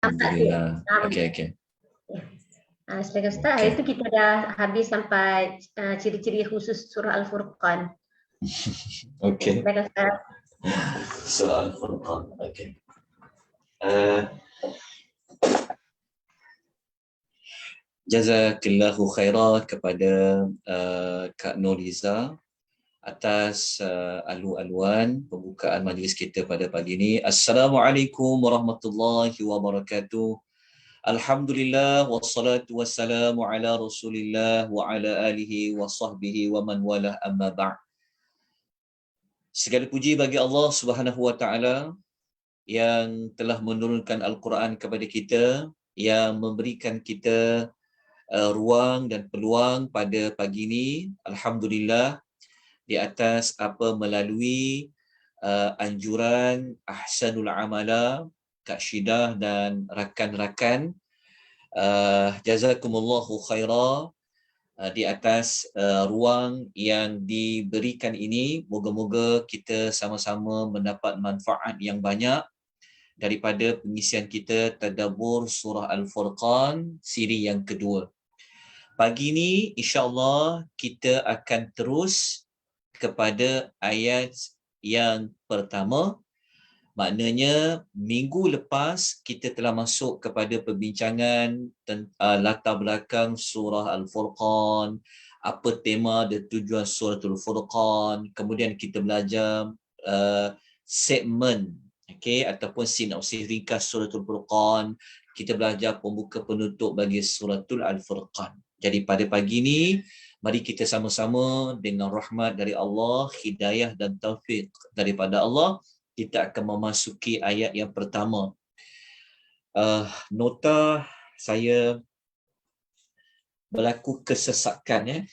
Alhamdulillah. Okey. Silakan Ustaz. Hari itu kita dah habis sampai ciri-ciri khusus surah Al-Furqan. Okey. Silakan Ustaz. Surah Al-Furqan. Okey. Jazakillahu khairan kepada Kak Nuriza atas alu-aluan pembukaan majlis kita pada pagi ini. Assalamualaikum warahmatullahi wabarakatuh. Alhamdulillah wassalatu wassalamu ala Rasulillah wa ala alihi wa sahbihi wa man walah, amma ba'd. Segala puji bagi Allah Subhanahu wa taala yang telah menurunkan Al-Quran kepada kita, yang memberikan kita ruang dan peluang pada pagi ini. Alhamdulillah, di atas melalui anjuran Ahsanul Amala Kak Syidah dan rakan-rakan, jazakumullahu khaira, di atas ruang yang diberikan ini. Moga-moga kita sama-sama mendapat manfaat yang banyak daripada pengisian kita tadabbur surah Al-Furqan siri yang kedua. Pagi ini insya-Allah kita akan terus kepada ayat yang pertama. Maknanya minggu lepas kita telah masuk kepada perbincangan latar belakang surah Al-Furqan, apa tema dan tujuan surah Al-Furqan. Kemudian kita belajar segmen ataupun sinopsis ringkas surah Al-Furqan. Kita belajar pembuka penutup bagi surah Al-Furqan. Jadi pada pagi ini mari kita sama-sama dengan rahmat dari Allah, hidayah dan taufik daripada Allah, kita akan memasuki ayat yang pertama. Nota saya berlaku kesesakan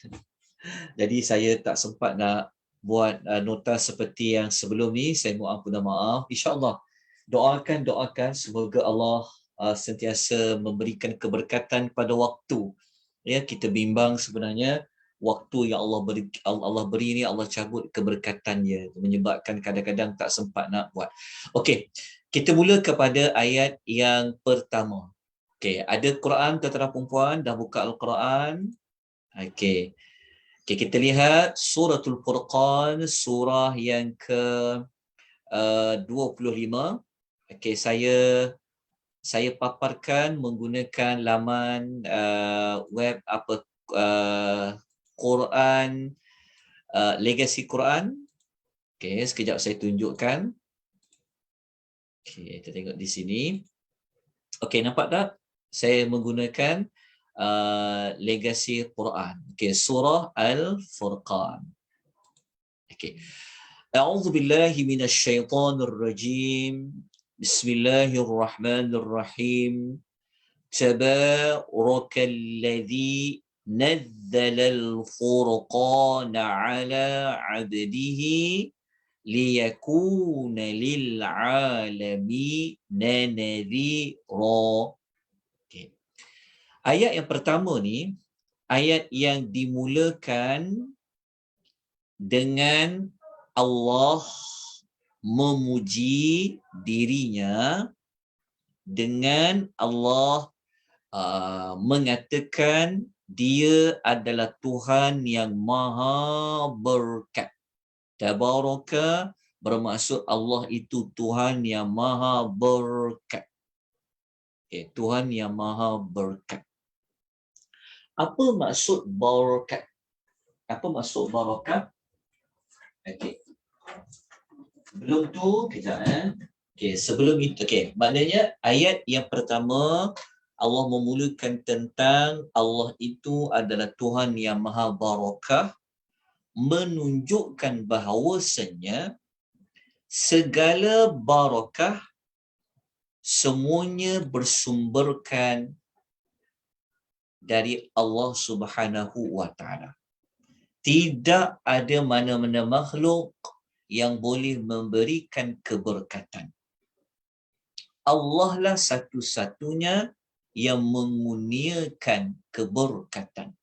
jadi saya tak sempat nak buat nota seperti yang sebelum ni. Saya mohon ampun dan maaf. InsyaAllah doakan semoga Allah sentiasa memberikan keberkatan pada waktu. Kita bimbang sebenarnya waktu yang Allah beri ni, Allah cabut keberkatannya, menyebabkan kadang-kadang tak sempat nak buat. Okey, kita mula kepada ayat yang pertama. Okey, ada Quran tuan-tuan dan puan-puan, dah buka Al-Quran. Okey, kita lihat suratul Furqan, surah yang ke 25. Okey, saya paparkan menggunakan laman web Quran, Legacy Quran. Okey, sekejap saya tunjukkan. Okey, kita tengok di sini. Okey, nampak tak? Saya menggunakan Legacy Quran. Okey, surah Al-Furqan. Okey. A'udzu billahi minasyaitonir rajim. Bismillahirrahmanirrahim. Tabarakalladzi nazzalal furqana ala 'abdihi liyakuna lil 'alamina nadhira. Okay. Ayat yang pertama ni ayat yang dimulakan dengan Allah memuji dirinya, dengan Allah mengatakan dia adalah Tuhan yang maha berkat. Tabaraka bermaksud Allah itu Tuhan yang maha berkat. Okay, Tuhan yang maha berkat. Apa maksud berkat? Apa maksud barakat? Okey. Belum tu kejap Okey, sebelum itu maknanya ayat yang pertama Allah memulakan tentang Allah itu adalah Tuhan yang maha barakah, menunjukkan bahawasanya segala barakah semuanya bersumberkan dari Allah Subhanahu wa taala. Tidak ada mana-mana makhluk yang boleh memberikan keberkatan. Allah lah satu-satunya yang mengurniakan keberkatan.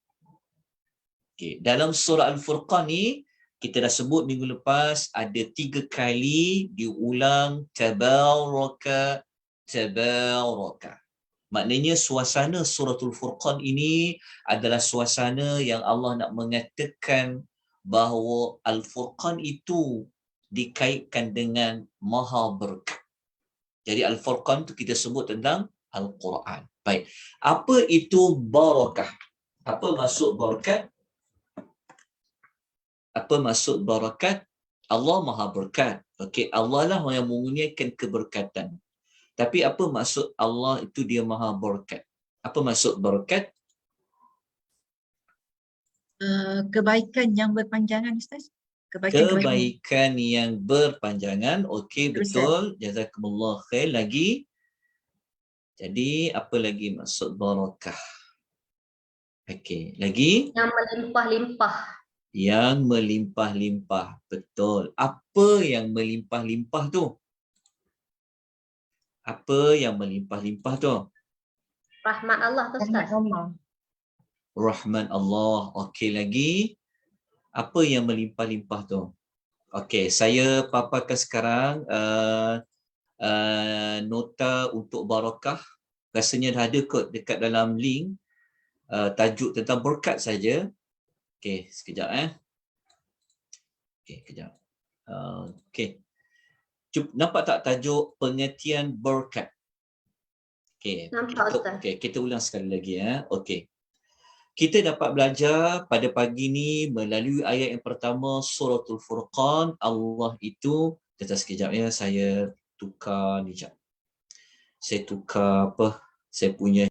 Okay. Dalam surah Al-Furqan ni, kita dah sebut minggu lepas, ada 3 kali diulang tabaraka, tabaraka. Maknanya suasana suratul Furqan ini adalah suasana yang Allah nak mengatakan bahawa Al-Furqan itu dikaitkan dengan maha berkat. Jadi Al-Furqan itu kita sebut tentang Al-Quran. Baik. Apa itu barakah? Apa maksud barakat? Apa maksud barakat? Allah maha berkat. Okey, Allah lah yang mengurniakan keberkatan. Tapi apa maksud Allah itu dia maha berkat? Apa maksud berkat? Kebaikan yang berpanjangan, Ustaz. Kebaikan. Kebaikan yang berpanjangan. Okey, betul. Jazakumullah khair. Lagi? Jadi, apa lagi maksud barakah? Okey, lagi? Yang melimpah-limpah. Yang melimpah-limpah. Betul. Apa yang melimpah-limpah tu? Apa yang melimpah-limpah tu? Rahmat Allah tu, Ustaz. Rahman Allah. Okey, lagi? Apa yang melimpah-limpah tu? Okey, saya paparkan sekarang nota untuk barakah. Rasanya dah ada kot dekat dalam link. Tajuk tentang berkat saja. Okey, sekejap Okey, kejap. Okey. Nampak tak tajuk pengertian berkat? Okey. Nampak, Ustaz. Okey, kita ulang sekali lagi Okey. Kita dapat belajar pada pagi ni melalui ayat yang pertama suratul Furqan. Allah itu, sekejap saya tukar ni jap. Saya tukar saya punya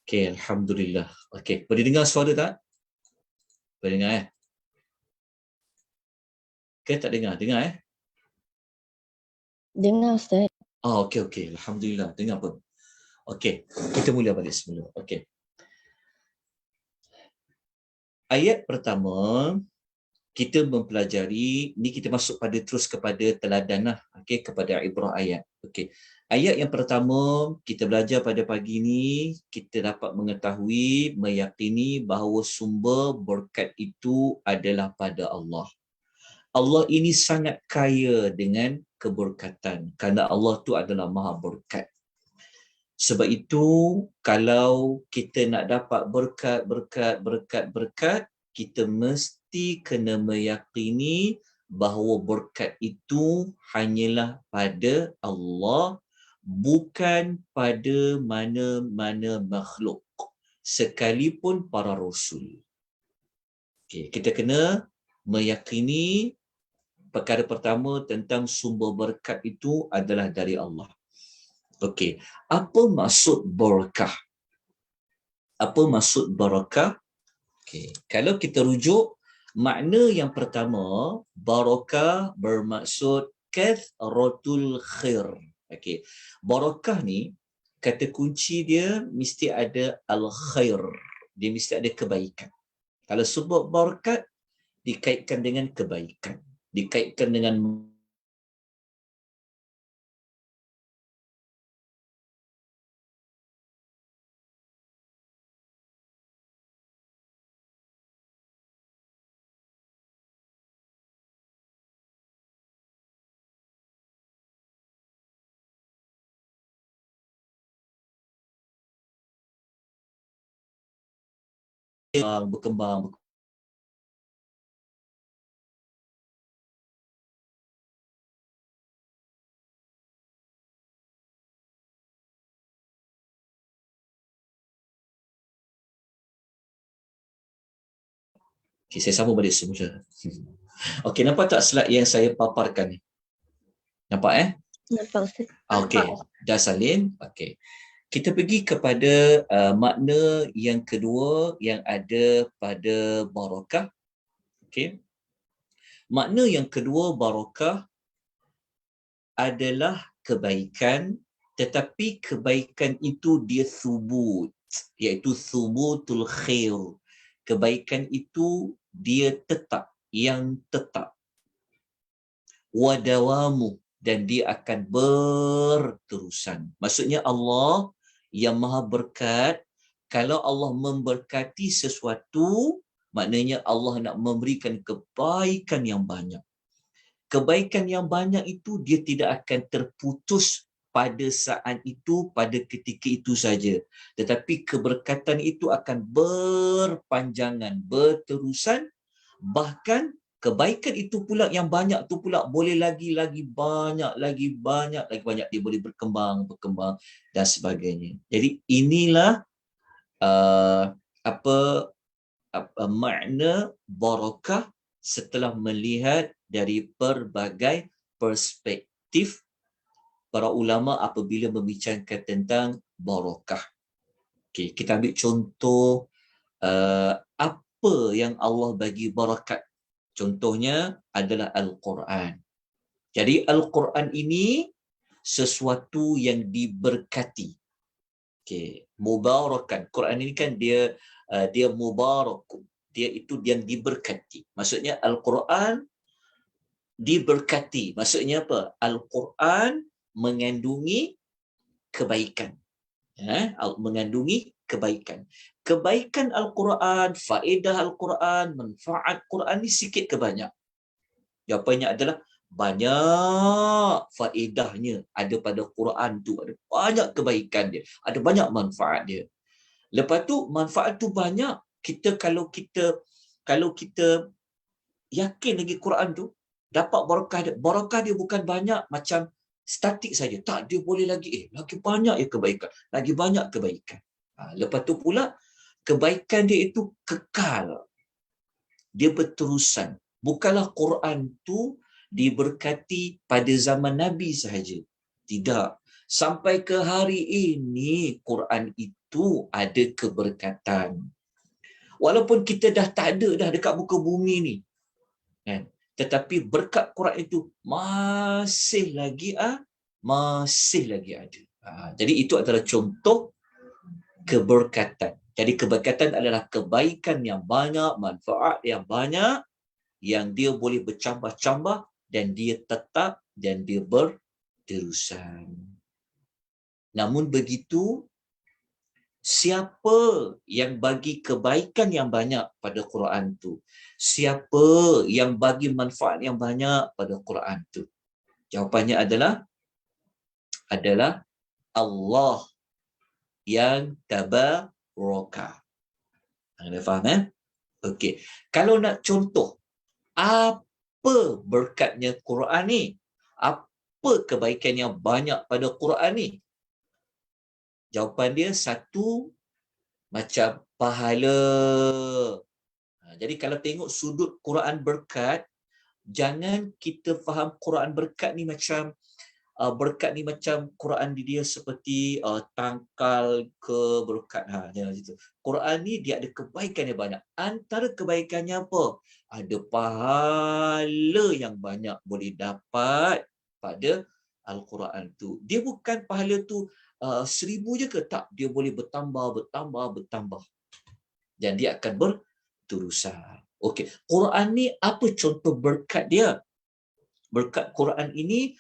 Okey, alhamdulillah. Okey, boleh dengar suara tak? Boleh dengar Okey, tak dengar? Dengar Dengar, Ustaz. Okey. Alhamdulillah. Dengar pun. Okey, kita mula balik semula. Okey. Ayat pertama, kita mempelajari, ni kita masuk terus kepada teladan lah. Okey, kepada ibrah ayat. Okey. Ayat yang pertama kita belajar pada pagi ni, kita dapat mengetahui, meyakini bahawa sumber berkat itu adalah pada Allah. Allah ini sangat kaya dengan keberkatan kerana Allah tu adalah maha berkat. Sebab itu kalau kita nak dapat berkat, kita mesti kena meyakini bahawa berkat itu hanyalah pada Allah, bukan pada mana-mana makhluk, sekalipun para rasul. Okay, kita kena meyakini perkara pertama tentang sumber berkat itu adalah dari Allah. Okey, apa maksud barakah? Apa maksud barakah? Okey, kalau kita rujuk, makna yang pertama, barakah bermaksud kathratul khair. Okey, barakah ni kata kunci dia mesti ada al-khair. Dia mesti ada kebaikan. Kalau sebut barakat dikaitkan dengan kebaikan, dikaitkan dengan berkembang. Okay, saya sambung balik semula. Okey, nampak tak slide yang saya paparkan ni? Nampak Nampak, Ustaz. Okey, dah salin. Okey. Kita pergi kepada makna yang kedua yang ada pada barakah. Okey. Makna yang kedua barakah adalah kebaikan, tetapi kebaikan itu dia subut, iaitu subutul khair. Kebaikan itu dia tetap, yang tetap. Wadawamu, dan dia akan berterusan. Maksudnya Allah yang maha berkat, kalau Allah memberkati sesuatu, maknanya Allah nak memberikan kebaikan yang banyak. Kebaikan yang banyak itu dia tidak akan terputus pada saat itu, pada ketika itu saja. Tetapi keberkatan itu akan berpanjangan, berterusan, bahkan kebaikan itu pula yang banyak tu pula boleh lagi banyak, lagi banyak dia boleh berkembang dan sebagainya. Jadi inilah apa makna barakah setelah melihat dari pelbagai perspektif para ulama apabila membicarakan tentang barakah. Okey, kita ambil contoh apa yang Allah bagi barakat. Contohnya adalah Al-Quran. Jadi Al-Quran ini sesuatu yang diberkati. Okey, mubarakan. Quran ini kan dia mubarak. Dia itu yang diberkati. Maksudnya Al-Quran diberkati. Maksudnya apa? Al-Quran mengandungi kebaikan. Mengandungi kebaikan. Kebaikan Al-Quran, faedah Al-Quran, manfaat Quran ni sikit ke banyak? Jawapannya adalah banyak faedahnya ada pada Quran tu, ada banyak kebaikan dia, ada banyak manfaat dia. Lepas tu manfaat tu banyak, kalau kita yakin lagi Quran tu dapat barakah dia. Barakah dia bukan banyak macam statik saja. Tak, dia boleh lagi banyak kebaikan, lagi banyak kebaikan. Lepas tu pula kebaikan dia itu kekal. Dia berterusan. Bukanlah Quran tu diberkati pada zaman Nabi sahaja. Tidak. Sampai ke hari ini Quran itu ada keberkatan. Walaupun kita dah tak ada dah dekat muka bumi ni, kan? Tetapi berkat Quran itu masih lagi ada. Jadi itu adalah contoh keberkatan. Jadi keberkatan adalah kebaikan yang banyak, manfaat yang banyak, yang dia boleh bercambah-cambah dan dia tetap dan dia berterusan. Namun begitu, siapa yang bagi kebaikan yang banyak pada Quran tu? Siapa yang bagi manfaat yang banyak pada Quran tu? Jawapannya adalah Allah yang tabaraka. Anda faham? Okey. Kalau nak contoh apa berkatnya Quran ni? Apa kebaikan yang banyak pada Quran ni? Jawapan dia satu, macam pahala. Jadi kalau tengok sudut Quran berkat, jangan kita faham Quran berkat ni macam Quran dia seperti tangkal ke berkat. Jangan gitu. Quran ni dia ada kebaikan yang banyak. Antara kebaikannya apa? Ada pahala yang banyak boleh dapat pada Al-Quran tu. Dia bukan pahala tu 1000 je ke? Tak, dia boleh bertambah. Dan dia akan berterusan. Okey, Quran ni apa contoh berkat dia? Berkat Quran ini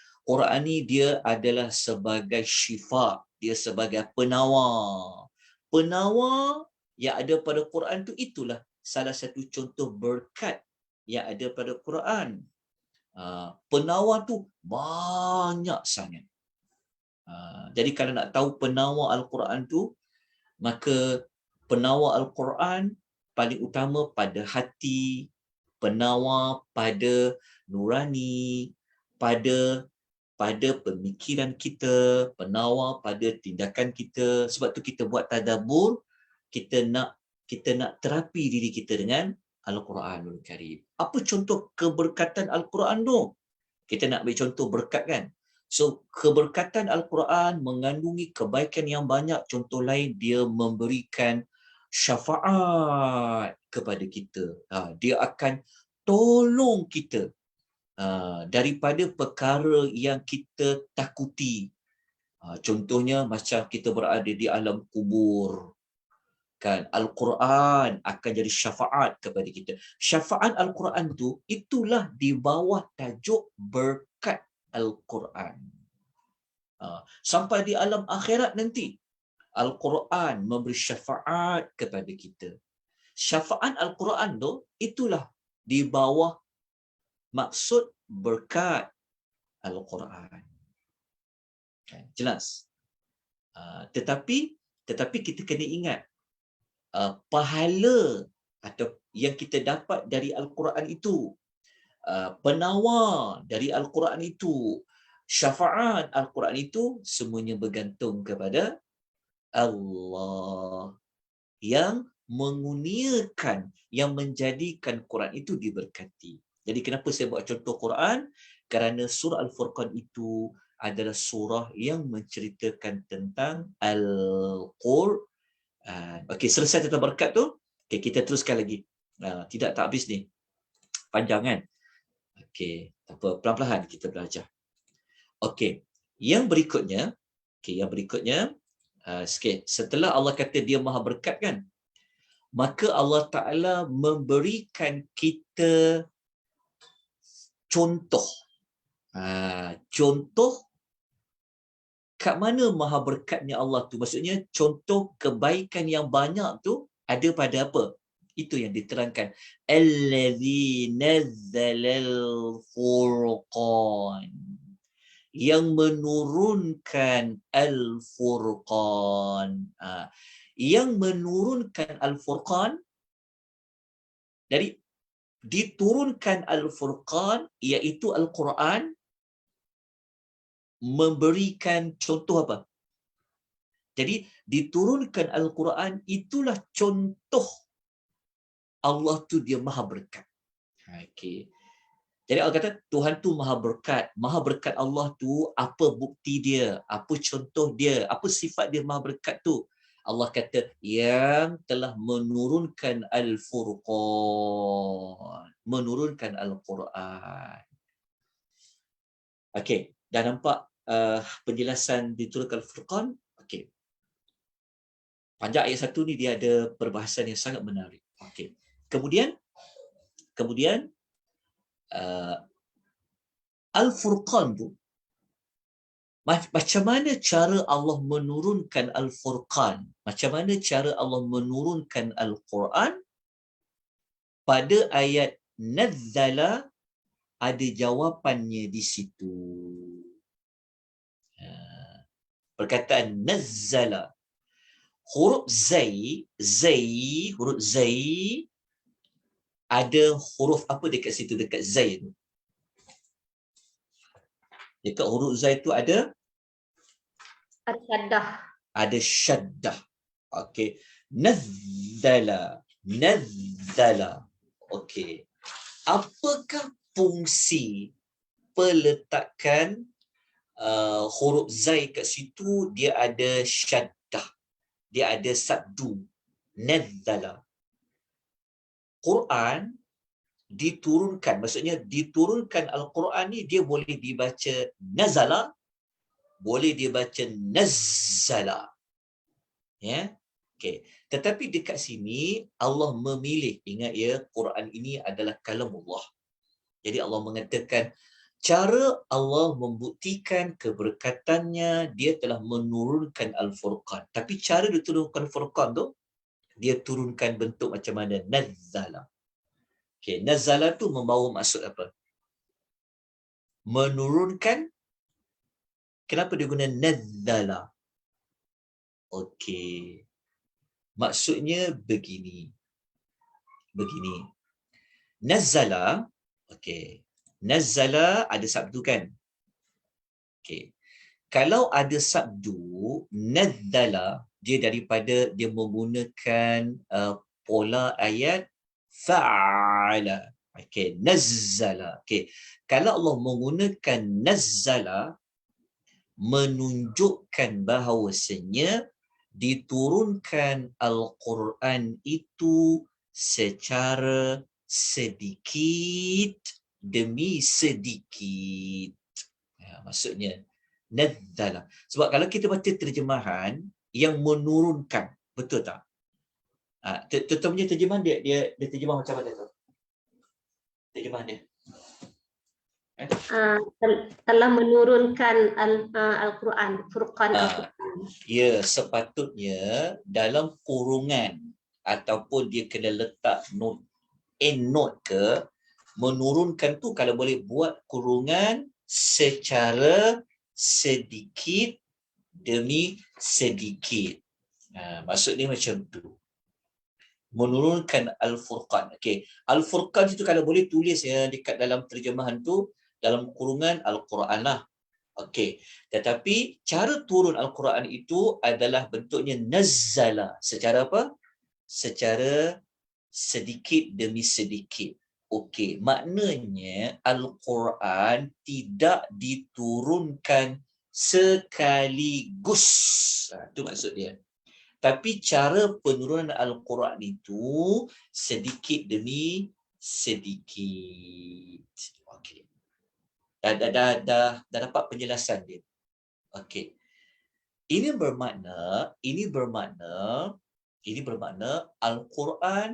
dia adalah sebagai syifa, dia sebagai penawar. Penawar yang ada pada Quran tu itulah salah satu contoh berkat yang ada pada Quran. Penawar tu banyak sangat. Jadi kalau nak tahu penawar Al-Quran tu, maka penawar Al-Quran paling utama pada hati, penawar pada nurani, pada pemikiran kita, penawar pada tindakan kita. Sebab tu kita buat tadabbur, kita nak terapi diri kita dengan Al-Quranul Karim. Apa contoh keberkatan Al-Quran tu? Kita nak ambil contoh berkat kan? So, keberkatan Al-Quran mengandungi kebaikan yang banyak. Contoh lain, dia memberikan syafaat kepada kita. Dia akan tolong kita daripada perkara yang kita takuti. Contohnya macam kita berada di alam kubur, kan, Al-Quran akan jadi syafaat kepada kita. Syafaat Al-Quran tu itulah di bawah tajuk berkat Al-Quran. Sampai di alam akhirat nanti Al-Quran memberi syafaat kepada kita. Syafaat Al-Quran tu itulah di bawah maksud berkat Al-Quran. Jelas. Tetapi kita kena ingat pahala atau yang kita dapat dari Al-Quran itu, penawar dari Al-Quran itu, syafaat Al-Quran itu semuanya bergantung kepada Allah yang mengurniakan, yang menjadikan Quran itu diberkati. Jadi kenapa saya buat contoh Quran? Kerana surah Al-Furqan itu adalah surah yang menceritakan tentang Al-Quran. Okey, selesai tentang berkat tu. Okey, kita teruskan lagi. Tak habis ni. Panjang kan? Okey, tak apa, pelan-pelan kita belajar. Okey, yang berikutnya, sikit. Setelah Allah kata dia maha berkat kan, maka Allah Ta'ala memberikan kita contoh. Contoh kat mana maha berkatnya Allah tu. Maksudnya contoh kebaikan yang banyak tu ada pada apa? Itu yang diterangkan. Allazi nazzalal furqan. Yang menurunkan Al-Furqan. Yang menurunkan Al-Furqan, dari diturunkan Al-Furqan iaitu Al-Quran, memberikan contoh apa? Jadi diturunkan Al-Quran itulah contoh Allah tu dia maha berkat. Okey. Jadi Allah kata Tuhan tu maha berkat. Maha berkat Allah tu apa bukti dia? Apa contoh dia? Apa sifat dia maha berkat tu? Allah kata yang telah menurunkan Al-Furqan. Menurunkan Al-Quran. Okey. Dah nampak penjelasan diturunkan Al-Furqan? Okey. Panjang ayat 1 ni dia ada perbahasan yang sangat menarik. Okey. Kemudian Al-Furqan tu, macam mana cara Allah menurunkan Al-Furqan? Macam mana cara Allah menurunkan Al-Quran? Pada ayat nazzala ada jawapannya di situ. Perkataan nazzala. Huruf zai, huruf zai, ada huruf apa dekat situ, dekat zai tu? Dekat huruf zai tu ada Syaddah. Ada syaddah. Okey. Nazzala. Okey. Apakah fungsi peletakan huruf zai kat situ? Dia ada syaddah. Dia ada sabdu. Nazzala. Quran diturunkan, maksudnya diturunkan Al-Quran ni dia boleh dibaca nazala, boleh dibaca nazzala. Ya. Okey. Tetapi dekat sini Allah memilih, ingat ya, Quran ini adalah kalamullah. Jadi Allah mengatakan cara Allah membuktikan keberkatannya, dia telah menurunkan Al-Furqan. Tapi cara diturunkan Al-Furqan tu, dia turunkan bentuk macam mana? Nazzala. Okey, nazzala tu membawa maksud apa? Menurunkan. Kenapa dia guna nazzala? Okey. Maksudnya begini. Nazzala, okey. Nazzala ada sabdu kan? Okey. Kalau ada sabdu, nazzala, dia daripada dia menggunakan pola ayat fa'ala. Okey, nazzala. Okey. Kalau Allah menggunakan nazzala, menunjukkan bahawasanya diturunkan Al-Quran itu secara sedikit demi sedikit. Maksudnya nazzala. Sebab kalau kita baca terjemahan yang menurunkan, betul tak? Tuan punya terjemahan dia terjemah macam mana tu? Terjemahan dia. Telah menurunkan Al-Quran, Furqan Al-Quran. Ya, sepatutnya dalam kurungan ataupun dia kena letak note, endnote ke, menurunkan tu kalau boleh buat kurungan secara sedikit demi sedikit. Maksudnya macam tu. Menurunkan Al-Furqan. Okey, Al-Furqan itu kalau boleh tulis ya dekat dalam terjemahan tu dalam kurungan Al-Quran lah. Okey, tetapi cara turun Al-Quran itu adalah bentuknya nazzala. Secara apa? Secara sedikit demi sedikit. Okey, maknanya Al-Quran tidak diturunkan sekaligus. Itu maksud dia. Tapi cara penurunan Al-Quran itu sedikit demi sedikit. Okey. Dah dapat penjelasan dia. Okey. Ini bermakna Al-Quran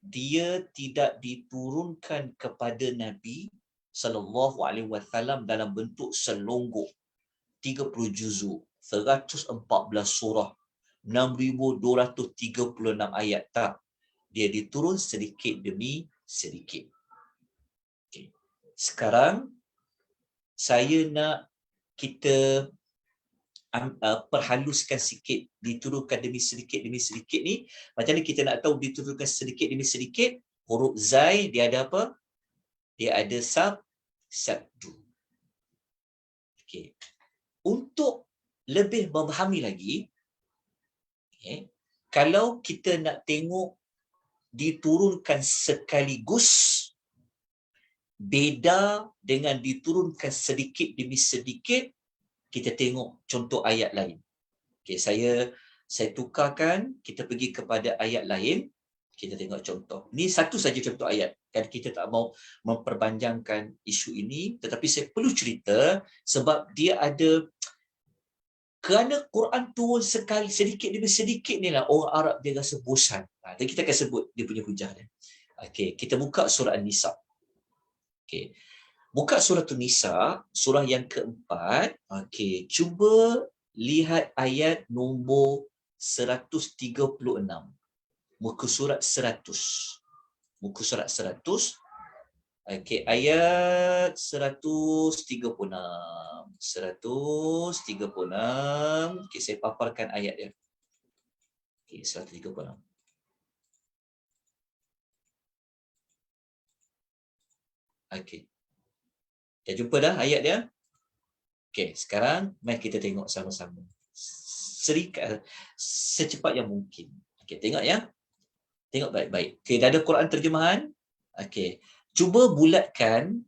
dia tidak diturunkan kepada Nabi sallallahu alaihi wasallam dalam bentuk selonggok 30 juzuk, 114 surah, 6,236 ayat, tak. Dia diturun sedikit demi sedikit. Okay. Sekarang saya nak kita perhaluskan sikit diturunkan demi sedikit ni. Macam ni kita nak tahu diturunkan sedikit demi sedikit. Huruf Zai dia ada apa? Dia ada sabdu. Okay. Untuk lebih memahami lagi, okay, kalau kita nak tengok diturunkan sekaligus beda dengan diturunkan sedikit demi sedikit, kita tengok contoh ayat lain. Okay, saya tukarkan, kita pergi kepada ayat lain, kita tengok contoh. Ni satu saja contoh ayat. Kan kita tak mau memperpanjangkan isu ini, tetapi saya perlu cerita sebab dia ada, kerana Quran turun sekali sedikit demi sedikit ni lah orang Arab dia rasa bosan. Jadi kita akan sebut dia punya hujah dia. Okey, kita buka surah An-Nisa. Okey. Buka surah An-Nisa, surah yang keempat. Okey, cuba lihat ayat nombor 136. Muka surat 100. Muka surat 100. Okey, ayat 136. 136. Okey, saya paparkan ayat dia. Okey, 136. Okey. Dah jumpa dah ayat dia? Okey, sekarang mari kita tengok sama-sama. Secepat yang mungkin. Okey, tengok ya. Tengok baik-baik. Okey, dah ada Quran terjemahan? Okey. Cuba bulatkan,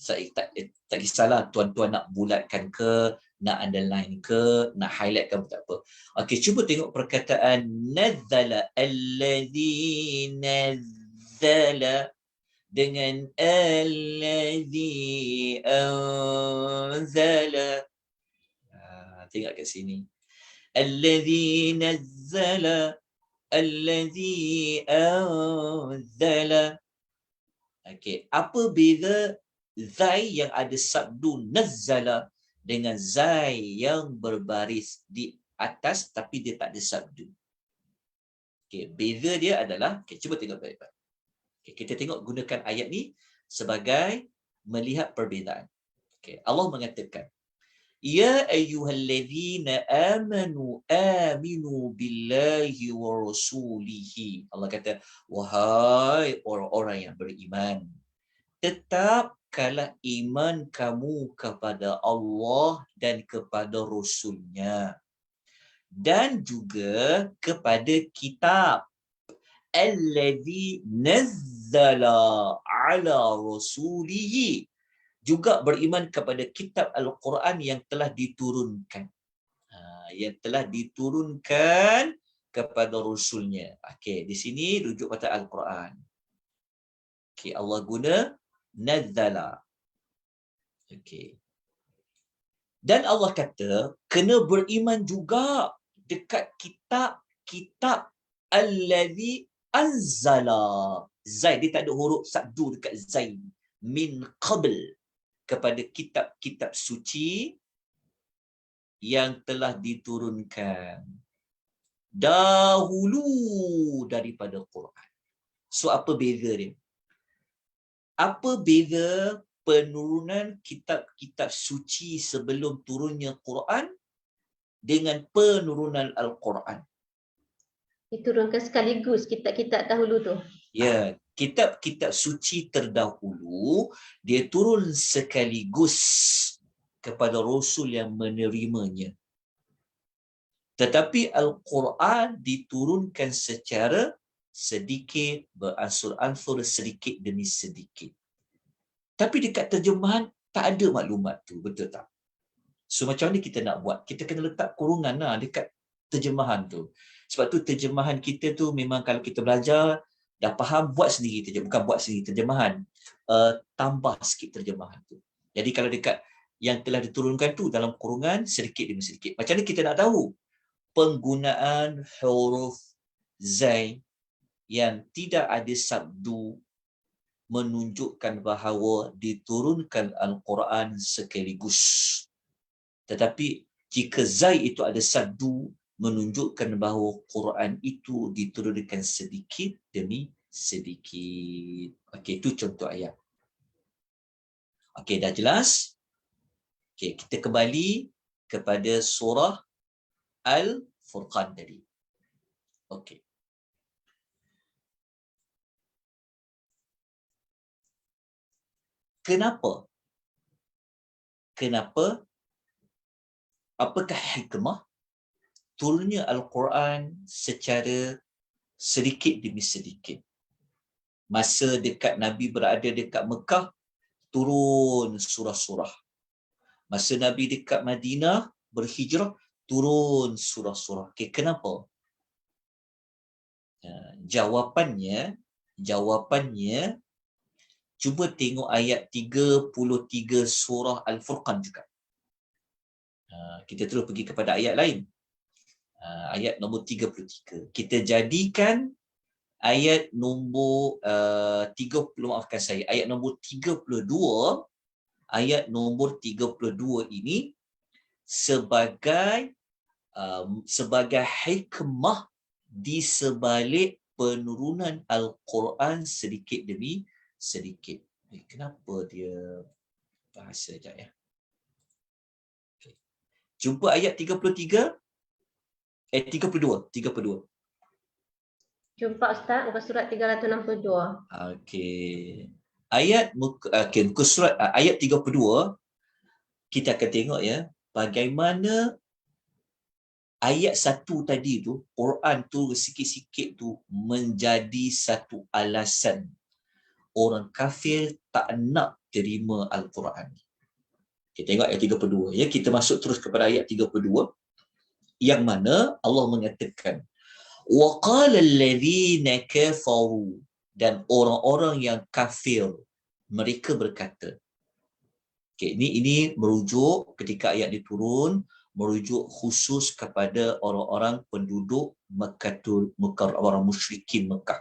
tak kisahlah tuan-tuan nak bulatkan ke, nak underline ke, nak highlight ke, tak apa. Okey, cuba tengok perkataan nazzala, alladzi nazzala dengan alladzi anzala. Tengok kat sini. Alladzi nazzala, alladzi anzala. Okey, apa beza zai yang ada sabdu nazzala dengan zai yang berbaris di atas tapi dia tak ada sabdu? Okey, beza dia adalah, okey, cuba tengok baik-baik. Okay, kita tengok gunakan ayat ni sebagai melihat perbezaan. Okay, Allah mengatakan, Ya ayyuhallazina amanu aminu billahi wa rasulihi. Allah kata, wahai orang-orang yang beriman, tetapkanlah iman kamu kepada Allah dan kepada Rasulnya, dan juga kepada kitab alladzi nazzala ala rasulihi, juga beriman kepada kitab Al-Quran yang telah diturunkan. Yang telah diturunkan kepada Rasulnya. Okey, di sini rujuk pada Al-Quran. Okey, Allah guna Nazzala. Okey. Dan Allah kata, kena beriman juga dekat kitab allazi anzala. Zai, dia tak ada huruf saddu dekat zai. Min qabl, kepada kitab-kitab suci yang telah diturunkan dahulu daripada Quran. So apa beza dia? Apa beza penurunan kitab-kitab suci sebelum turunnya Quran dengan penurunan Al-Quran? Diturunkan sekaligus kitab-kitab dahulu tu. Ya, kitab-kitab suci terdahulu dia turun sekaligus kepada Rasul yang menerimanya. Tetapi Al-Quran diturunkan secara sedikit, beransur-ansur, sedikit demi sedikit. Tapi dekat terjemahan tak ada maklumat tu, betul tak? So macam mana kita nak buat? Kita kena letak kurungan lah dekat terjemahan tu. Sebab tu terjemahan kita tu memang kalau kita belajar, dah faham, buat sendiri terjemahan. Bukan buat sendiri terjemahan, tambah sikit terjemahan tu. Jadi kalau dekat yang telah diturunkan tu dalam kurungan sedikit demi sedikit. Macam mana kita nak tahu? Penggunaan huruf zai yang tidak ada sabdu menunjukkan bahawa diturunkan Al-Quran sekaligus. Tetapi jika zai itu ada sabdu menunjukkan bahawa Quran itu diturunkan sedikit demi sedikit. Okey, itu contoh ayat. Okey, dah jelas? Okey, kita kembali kepada surah Al-Furqan tadi. Okey. Kenapa? Apakah hikmah turunnya Al-Quran secara sedikit demi sedikit? Masa dekat Nabi berada dekat Mekah, turun surah-surah. Masa Nabi dekat Madinah berhijrah, turun surah-surah. Okay, kenapa? Jawapannya, cuba tengok ayat 33 surah Al-Furqan juga. Kita terus pergi kepada ayat lain. Ayat nombor 33. Kita jadikan ayat nombor 30, maafkan saya, ayat nombor 32, ayat nombor 32 ini sebagai hikmah di sebalik penurunan Al-Quran sedikit demi sedikit. Kenapa dia bahasa sekejap ya? Okay. Jumpa ayat 33, 32. Jumpa Ustaz, muka surat 362. Okey. Muka surat ayat 32, kita akan tengok ya bagaimana ayat 1 tadi tu, Quran tu sikit-sikit tu menjadi satu alasan orang kafir tak nak terima Al-Quran. Kita tengok ayat 32 ya, kita masuk terus kepada ayat 32 yang mana Allah mengatakan wa qala alladhina kafaru, dan orang-orang yang kafir mereka berkata. Okay, ini merujuk ketika ayat diturun, merujuk khusus kepada orang-orang penduduk Mekah, orang musyrikin Mekah.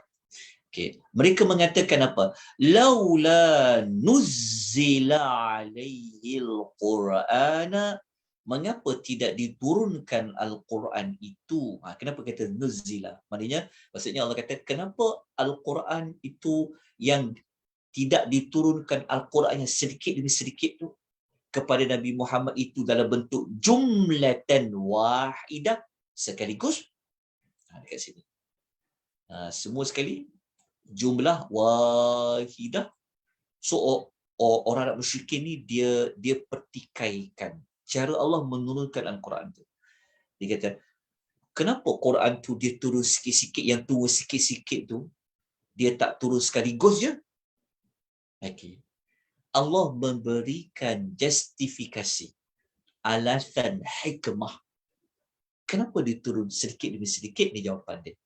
Okay. Mereka mengatakan apa? Laula nuzzila alaihil Qur'ana, mengapa tidak diturunkan Al-Quran itu? Kenapa kata nuzzila? Maksudnya Allah kata, kenapa Al-Quran itu yang tidak diturunkan Al-Quran yang sedikit demi sedikit tu kepada Nabi Muhammad itu dalam bentuk jumlatan wahidah, sekaligus? Dekat sini. Semua sekali, jumlah wahidah. So orang musyrikin ni dia pertikaikan cara Allah menurunkan Al-Quran tu. Dia kata, kenapa Quran tu dia turun sikit-sikit, yang turun sikit-sikit tu dia tak turun sekaligus je? Okay. Allah memberikan justifikasi, alasan, hikmah. Kenapa dia turun sedikit demi sedikit? Ni jawapan dia.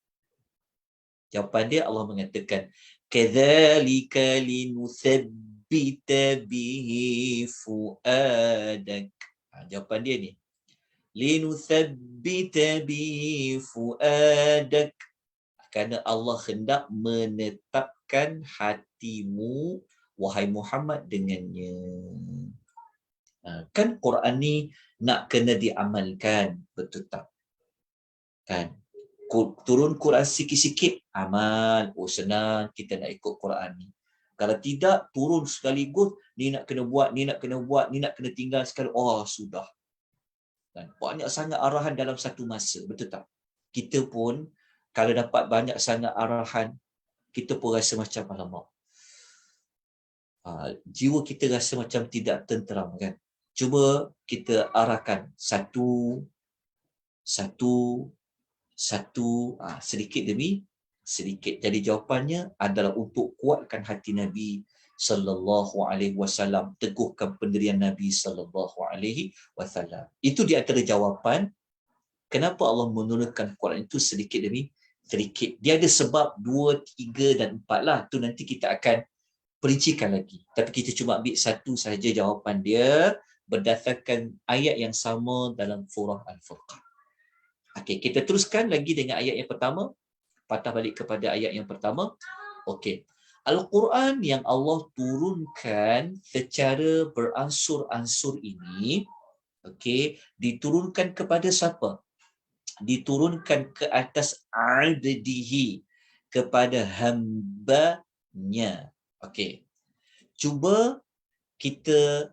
Jawapan dia, Allah mengatakan, kadzalika linuthabbita linuthabbita bihi fuadak. Jawapan dia ni. Linuthabbita bihi fuadak. Kerana Allah hendak menetapkan hatimu, wahai Muhammad, dengannya. Kan Quran ni nak kena diamalkan, betul tak? Kan? Turun Quran sikit-sikit, amal. Oh senang kita nak ikut Quran ni. Kalau tidak, turun sekaligus, ni nak kena buat, ni nak kena buat, ni nak kena tinggal sekali. Oh sudah. Dan banyak sangat arahan dalam satu masa, betul tak? Kita pun kalau dapat banyak sangat arahan, kita pun rasa macam alamak. Jiwa kita rasa macam tidak tenteram kan. Cuba kita arahkan satu, sedikit demi sedikit. Jadi jawapannya adalah untuk kuatkan hati Nabi sallallahu alaihi wasallam, teguhkan pendirian Nabi sallallahu alaihi wasallam. Itu di antara jawapan kenapa Allah menurunkan Quran itu sedikit demi sedikit. Dia ada sebab 2, 3 dan 4 lah. Tu nanti kita akan perincikan lagi. Tapi kita cuma ambil satu sahaja jawapan dia berdasarkan ayat yang sama dalam surah Al-Furqan. Okey, kita teruskan lagi dengan ayat yang pertama. Patah balik kepada ayat yang pertama. Okey. Al-Quran yang Allah turunkan secara beransur-ansur ini, okey, diturunkan kepada siapa? Diturunkan ke atas abdihi, kepada hamba-Nya. Okey. Cuba kita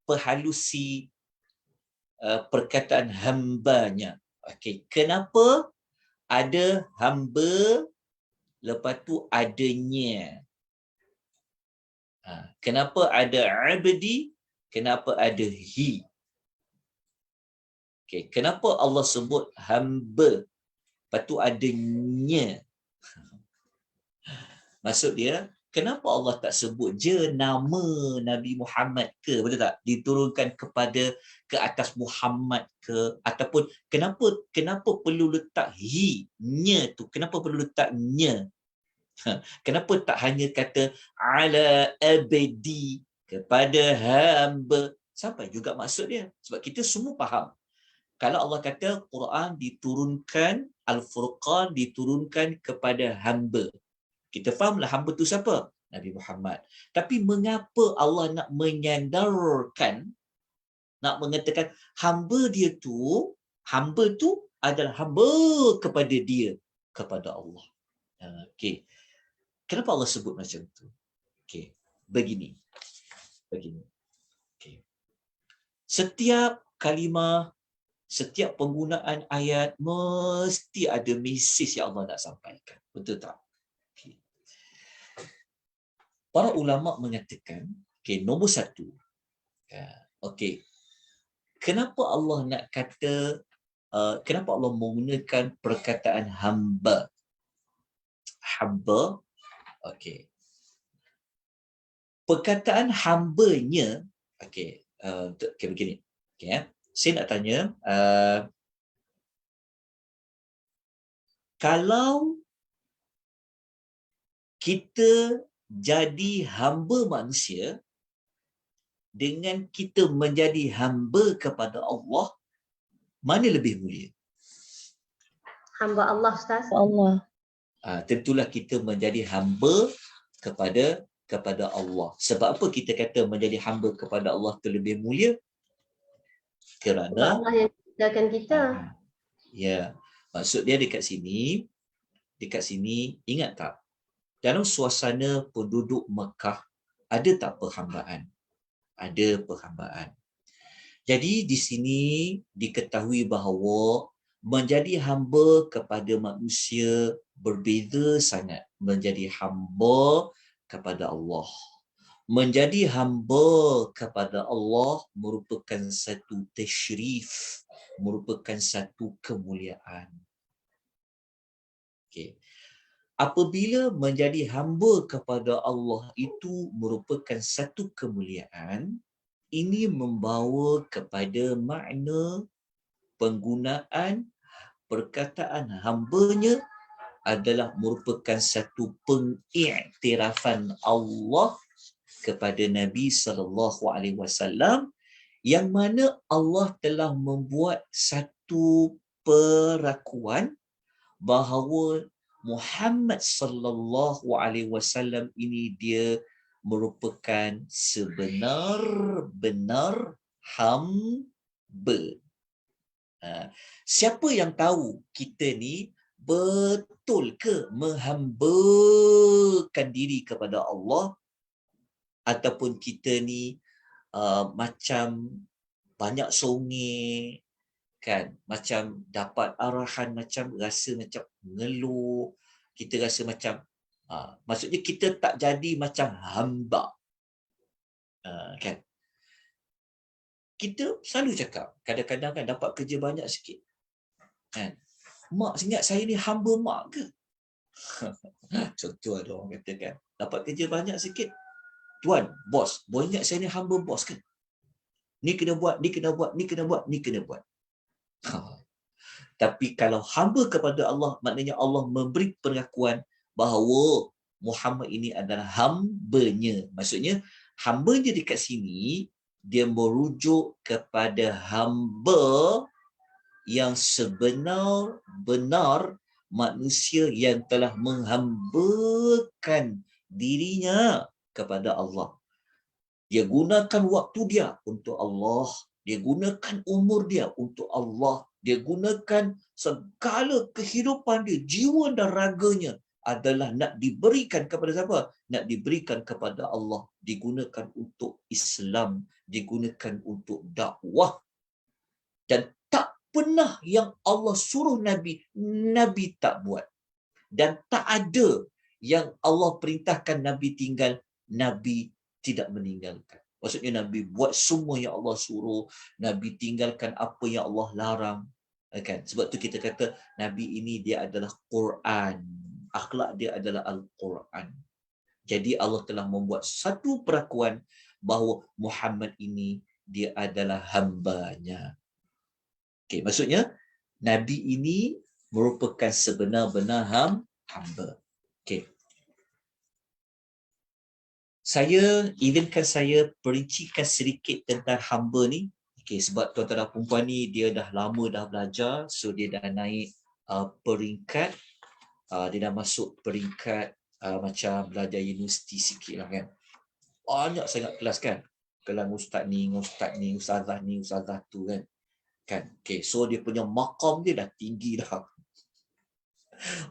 perhalusi perkataan hamba-Nya. Okey, kenapa ada hamba lepas tu adanya? Kenapa ada abdi? Kenapa ada hi? Okey, kenapa Allah sebut hamba? Lepas tu adanya. Maksud dia, kenapa Allah tak sebut je nama Nabi Muhammad ke? Betul tak? Diturunkan ke atas Muhammad ke? Ataupun kenapa perlu letak hi, nya tu? Kenapa perlu letak nya? Kenapa tak hanya kata ala abdi, kepada hamba? Sampai juga maksud dia. Sebab kita semua faham. Kalau Allah kata Quran diturunkan, Al-Furqan diturunkan kepada hamba. Kita fahamlah hamba tu siapa? Nabi Muhammad. Tapi mengapa Allah nak menyandarkan, nak mengatakan hamba tu adalah hamba kepada dia, kepada Allah. Okey. Kenapa Allah sebut macam tu? Okey. Begini. Okey. Setiap kalimah, setiap penggunaan ayat mesti ada mesej yang Allah nak sampaikan. Betul tak? Okay. Para ulama mengatakan, nombor satu, kenapa Allah nak kata, kenapa Allah menggunakan perkataan hamba? Hamba, perkataan hambanya, begini. Saya nak tanya, kalau kita jadi hamba manusia dengan kita menjadi hamba kepada Allah, mana lebih mulia? Hamba Allah, Ustaz. Allah. Tentulah kita menjadi hamba kepada Allah. Sebab apa kita kata menjadi hamba kepada Allah itu lebih mulia? Kerana Allah yang ciptakan kita. Ya, maksud dia dekat sini ingat tak? Dalam suasana penduduk Mekah ada tak perhambaan? Ada perhambaan. Jadi di sini diketahui bahawa menjadi hamba kepada manusia berbeza sangat. Menjadi hamba kepada Allah. Menjadi hamba kepada Allah merupakan satu tasyrif, merupakan satu kemuliaan. Apabila menjadi hamba kepada Allah itu merupakan satu kemuliaan, ini membawa kepada makna penggunaan perkataan hambanya adalah merupakan satu pengiktirafan Allah kepada Nabi SAW, yang mana Allah telah membuat satu perakuan bahawa Muhammad sallallahu alaihi wasallam ini dia merupakan sebenar-benar hamba. Siapa yang tahu kita ni betul ke menghambakan diri kepada Allah, ataupun kita ni macam banyak songih, kan, macam dapat arahan macam rasa macam mengeluh, kita rasa macam maksudnya kita tak jadi macam hamba, kan. Kita selalu cakap kadang-kadang kan dapat kerja banyak sikit, kan, mak ingat saya ni hamba mak ke? Contoh ada orang kata kan, dapat kerja banyak sikit, tuan bos ingat saya ni hamba bos kan, ni kena buat, ni kena buat, ni kena buat, ni kena buat. Tapi kalau hamba kepada Allah, maknanya Allah memberi pengakuan bahawa Muhammad ini adalah hambanya. Maksudnya hambanya dekat sini dia merujuk kepada hamba yang sebenar-benar manusia yang telah menghambakan dirinya kepada Allah. Dia gunakan waktu dia untuk Allah, dia gunakan umur dia untuk Allah, dia gunakan segala kehidupan dia, jiwa dan raganya adalah nak diberikan kepada siapa? Nak diberikan kepada Allah. Digunakan untuk Islam, digunakan untuk dakwah. Dan tak pernah yang Allah suruh Nabi, Nabi tak buat. Dan tak ada yang Allah perintahkan Nabi tinggal, Nabi tidak meninggalkan. Maksudnya Nabi buat semua yang Allah suruh, Nabi tinggalkan apa yang Allah larang. Kan? Sebab tu kita kata Nabi ini dia adalah Quran. Akhlak dia adalah Al-Quran. Jadi Allah telah membuat satu perakuan bahawa Muhammad ini dia adalah hambanya. Okay, maksudnya Nabi ini merupakan sebenar-benar hamba. Okay. Izinkan saya perincikan sedikit tentang hamba ni. Okay, sebab tuan-tuan dan perempuan ni dia dah lama dah belajar, so dia dah naik peringkat, dia dah masuk peringkat macam belajar universiti sikit lah kan. Banyak sangat kelas kan. Kelas ustaz ni, ustazah ni, ustazah tu kan. Okay, so dia punya maqam dia dah tinggi dah.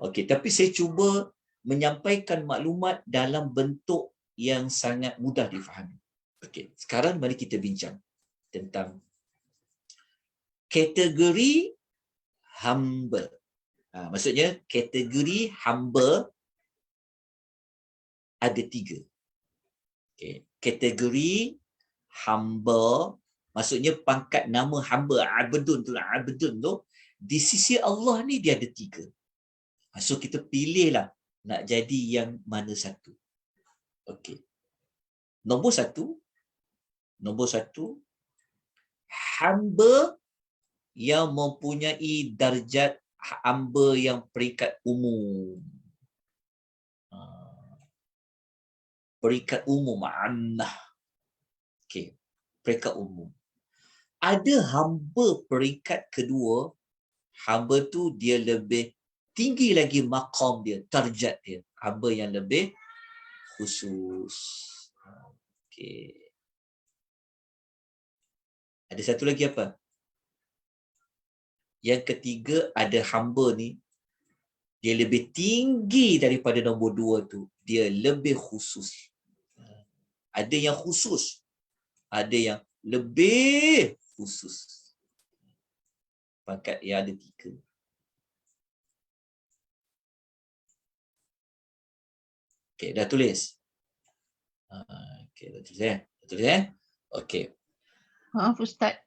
Okay, tapi saya cuba menyampaikan maklumat dalam bentuk yang sangat mudah difahami. Okey, sekarang mari kita bincang tentang kategori hamba. Maksudnya kategori hamba ada 3. Okey, kategori hamba maksudnya pangkat nama hamba abdun tu di sisi Allah ni dia ada 3. So kita pilihlah nak jadi yang mana satu. Okey. Nombor satu, hamba yang mempunyai darjat hamba yang peringkat umum. Peringkat umum, ammah. Okey, peringkat umum. Ada hamba peringkat kedua, hamba tu dia lebih tinggi lagi maqam dia, darjat dia. Hamba yang lebih khusus. Okey. Ada satu lagi apa? Yang ketiga, ada hamba ni dia lebih tinggi daripada nombor 2 tu. Dia lebih khusus. Ada yang khusus, ada yang lebih khusus. Pangkat yang ada 3. Okey, dah tulis? Okey, dah tulis Dah tulis Okey. Maaf Ustaz.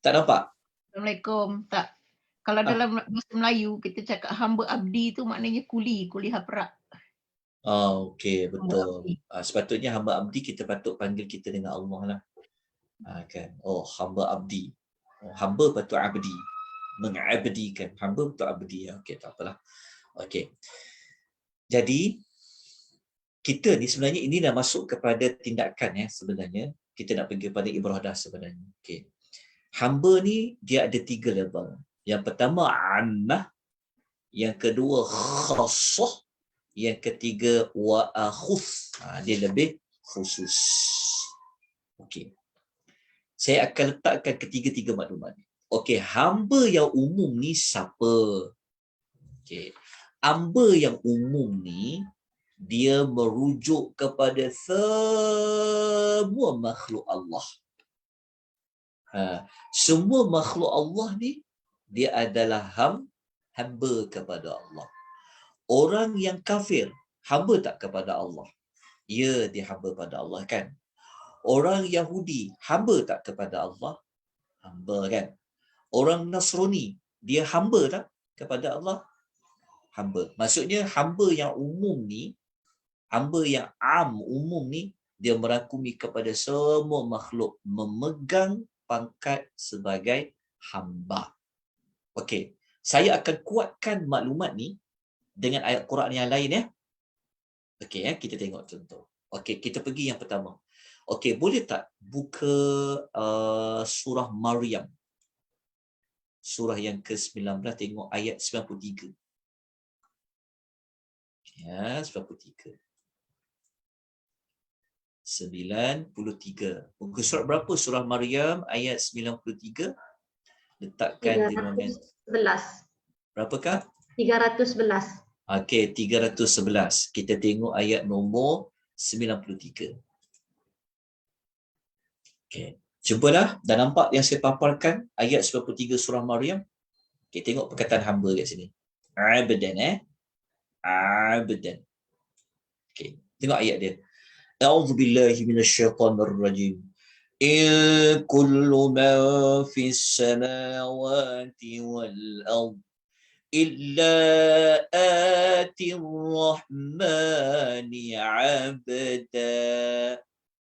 Tak nampak? Assalamualaikum. Tak. Kalau dalam bahasa Melayu kita cakap hamba abdi tu maknanya kuli haprak. Okey, betul. Sepatutnya hamba abdi kita patut panggil kita dengan Allah lah. Kan? Oh, hamba abdi. Hamba patut abdi. Mengabdikan. Hamba patut abdi. Okey, tak apalah. Okey. Jadi kita ni sebenarnya ini dah masuk kepada tindakan sebenarnya. Kita nak pergi kepada ibrah dah sebenarnya. Okey. Hamba ni dia ada 3 level. Yang pertama ammah, yang kedua khassah, yang ketiga wa akhus. Dia lebih khusus. Okey. Saya akan letakkan ketiga-tiga maklumat ni. Okey, hamba yang umum ni siapa? Okey. Hamba yang umum ni dia merujuk kepada semua makhluk Allah. Semua makhluk Allah ni dia adalah hamba kepada Allah. Orang yang kafir hamba tak kepada Allah? Ya, dia hamba pada Allah kan. Orang Yahudi hamba tak kepada Allah? Hamba kan. Orang Nasrani dia hamba tak kepada Allah? Hamba. Maksudnya hamba yang umum ni, hamba yang umum ni, dia merangkumi kepada semua makhluk, memegang pangkat sebagai hamba. Okey, saya akan kuatkan maklumat ni dengan ayat Quran yang lain Okey kita tengok contoh. Okey, kita pergi yang pertama. Okey, boleh tak buka surah Maryam. Surah yang ke-19, tengok ayat 93. Ya, 93. 93. Muka surat berapa surah Maryam ayat 93? Letakkan di moment. 311. Berapakah? 311. Okey, 311. Kita tengok ayat nombor 93. Okey. Jumpa dah nampak yang saya paparkan ayat 93 surah Maryam. Okey, tengok perkataan hamba kat sini. Abdan Abdan. Okey, tengok ayat dia. A'udzubillahi minasyaitonirrajim. In kullu man fis samawati wal ard illa atir rahmani 'abda.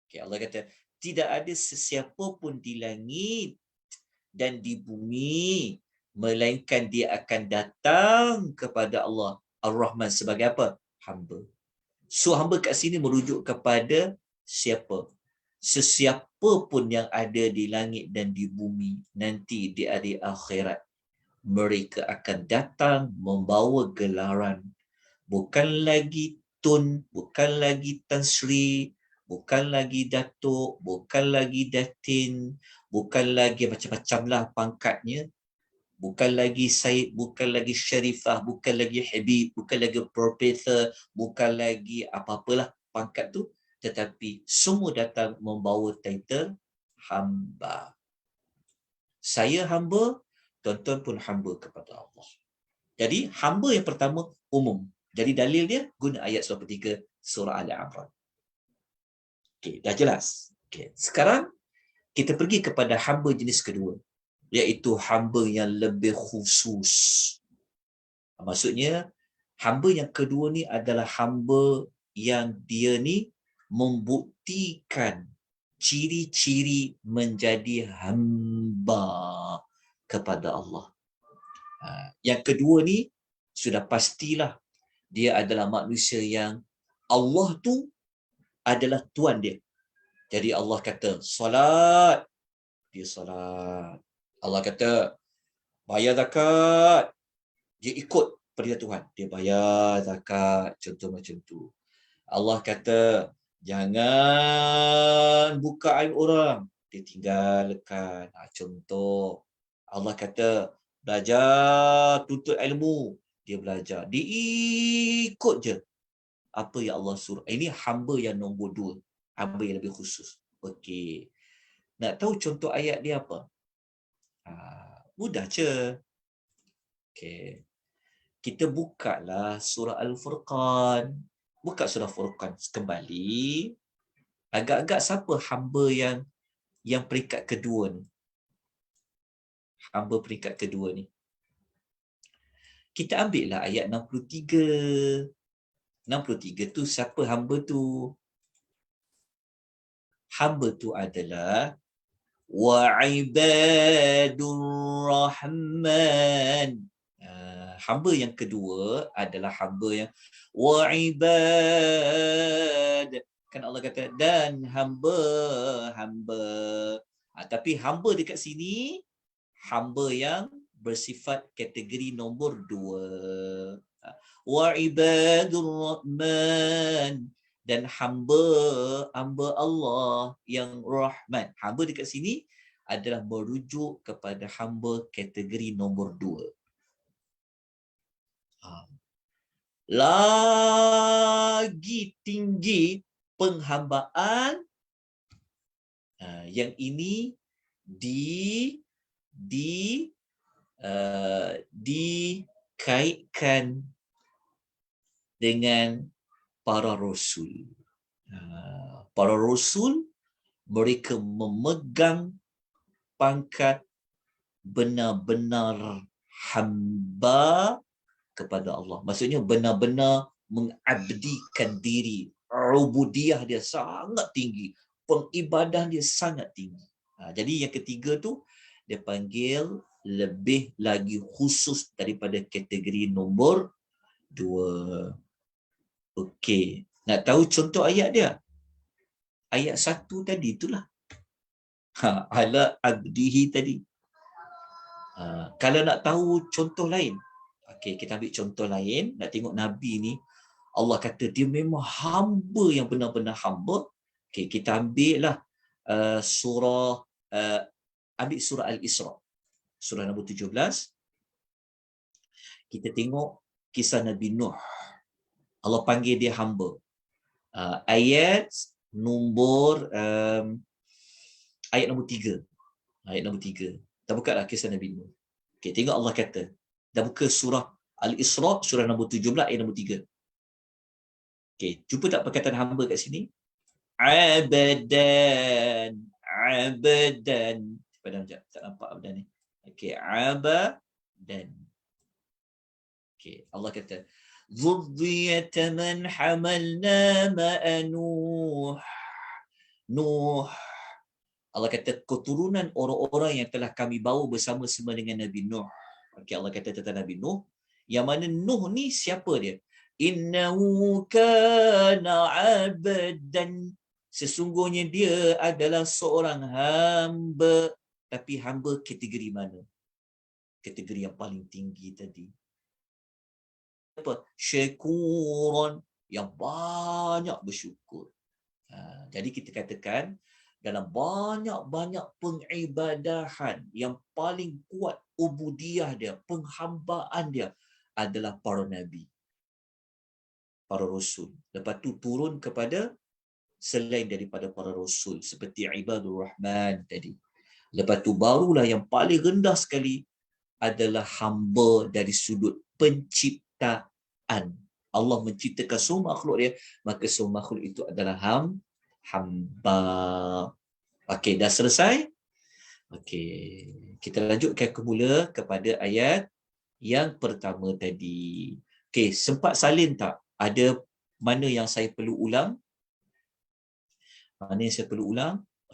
Okey, Allah kata tidak ada sesiapa pun di langit dan di bumi melainkan dia akan datang kepada Allah Ar-Rahman sebagai apa? Hamba. So hamba kat sini merujuk kepada siapa? Sesiapa pun yang ada di langit dan di bumi nanti di hari akhirat, mereka akan datang membawa gelaran. Bukan lagi Tun, bukan lagi Tan Sri, bukan lagi Datuk, bukan lagi Datin, bukan lagi macam-macam lah pangkatnya. Bukan lagi Syed, bukan lagi Syarifah, bukan lagi Habib, bukan lagi Profesor, bukan lagi apa-apalah pangkat tu. Tetapi semua datang membawa title hamba. Saya hamba, tuan-tuan pun hamba kepada Allah. Jadi hamba yang pertama umum. Jadi dalil dia guna ayat 23 surah Al-Imran. Okey, dah jelas. Okey, sekarang kita pergi kepada hamba jenis kedua, iaitu hamba yang lebih khusus. Maksudnya hamba yang kedua ni adalah hamba yang dia ni membuktikan ciri-ciri menjadi hamba kepada Allah. Yang kedua ni sudah pastilah dia adalah manusia yang Allah tu adalah Tuhan dia. Jadi Allah kata solat, dia solat. Allah kata bayar zakat, dia ikut perintah Tuhan, dia bayar zakat. Contoh macam tu. Allah kata jangan buka aib orang, dia tinggalkan. Contoh. Allah kata belajar tuntut ilmu, dia belajar. Dia ikut je apa yang Allah suruh. Ini hamba yang nombor 2, hamba yang lebih khusus. Okey. Nak tahu contoh ayat dia apa? Mudah je. Okey. Kita bukalah surah Al-Furqan. Buka surah Al-Furqan kembali. Agak-agak siapa hamba yang peringkat kedua ni? Hamba peringkat kedua ni. Kita ambil lah ayat 63. 63 tu siapa hamba tu? Hamba tu adalah wa ibadur rahman. Hamba yang kedua adalah hamba yang wa'ibad. Kan Allah kata dan hamba. Tapi hamba dekat sini hamba yang bersifat kategori nombor 2. Wa'ibadur rahman, dan hamba Allah yang rahman. Hamba dekat sini adalah merujuk kepada hamba kategori nombor 2. Lagi tinggi penghambaan, yang ini dikaitkan dengan para rasul. Para rasul mereka memegang pangkat benar-benar hamba kepada Allah. Maksudnya benar-benar mengabdikan diri. Ubudiyah dia sangat tinggi. Pengibadah dia sangat tinggi. Jadi yang ketiga tu dia panggil lebih lagi khusus daripada kategori nombor 2. Okey. Nak tahu contoh ayat dia? Ayat 1 tadi itulah. Ala abdihi tadi. Kalau nak tahu contoh lain, okey, kita ambil contoh lain. Nak tengok Nabi ni, Allah kata dia memang hamba yang benar-benar hamba. Okey, kita ambil lah ambil surah Al-Isra. Surah nombor 17. Kita tengok kisah Nabi Nuh. Allah panggil dia hamba. Ayat nombor 3. Ayat nombor 3. Kita buka lah kisah Nabi Nuh. Okey, tengok Allah kata. Dah buka surah Al-Isra, surah nombor 17, ayat nombor 3. Okey, jumpa tak perkataan hamba kat sini? Abadan. Padahal tak nampak abadan ni. Okey, abadan. Okey, Allah kata, Dzurriyyata man hamalna ma'a Nuh. Allah kata keturunan orang-orang yang telah kami bawa bersama-sama dengan Nabi Nuh. Okey, Allah kata tentang Nabi Nuh. Yang mana Nuh ni siapa dia? Innahu kana 'abdan. Sesungguhnya dia adalah seorang hamba. Tapi hamba kategori mana? Kategori yang paling tinggi tadi. Apa? Syakuran, yang banyak bersyukur. Jadi kita katakan dalam banyak-banyak pengibadahan yang paling kuat ubudiyah dia, penghambaan dia adalah para nabi, para rasul. Lepas tu turun kepada selain daripada para rasul seperti ibadur rahman tadi. Lepas tu barulah yang paling rendah sekali adalah hamba dari sudut penciptaan. Allah menciptakan semua makhluk dia, maka semua makhluk itu adalah hamba. Okey, dah selesai? Okey, kita lanjutkan semula kepada ayat yang pertama tadi. Okey, sempat salin tak? Ada mana yang saya perlu ulang?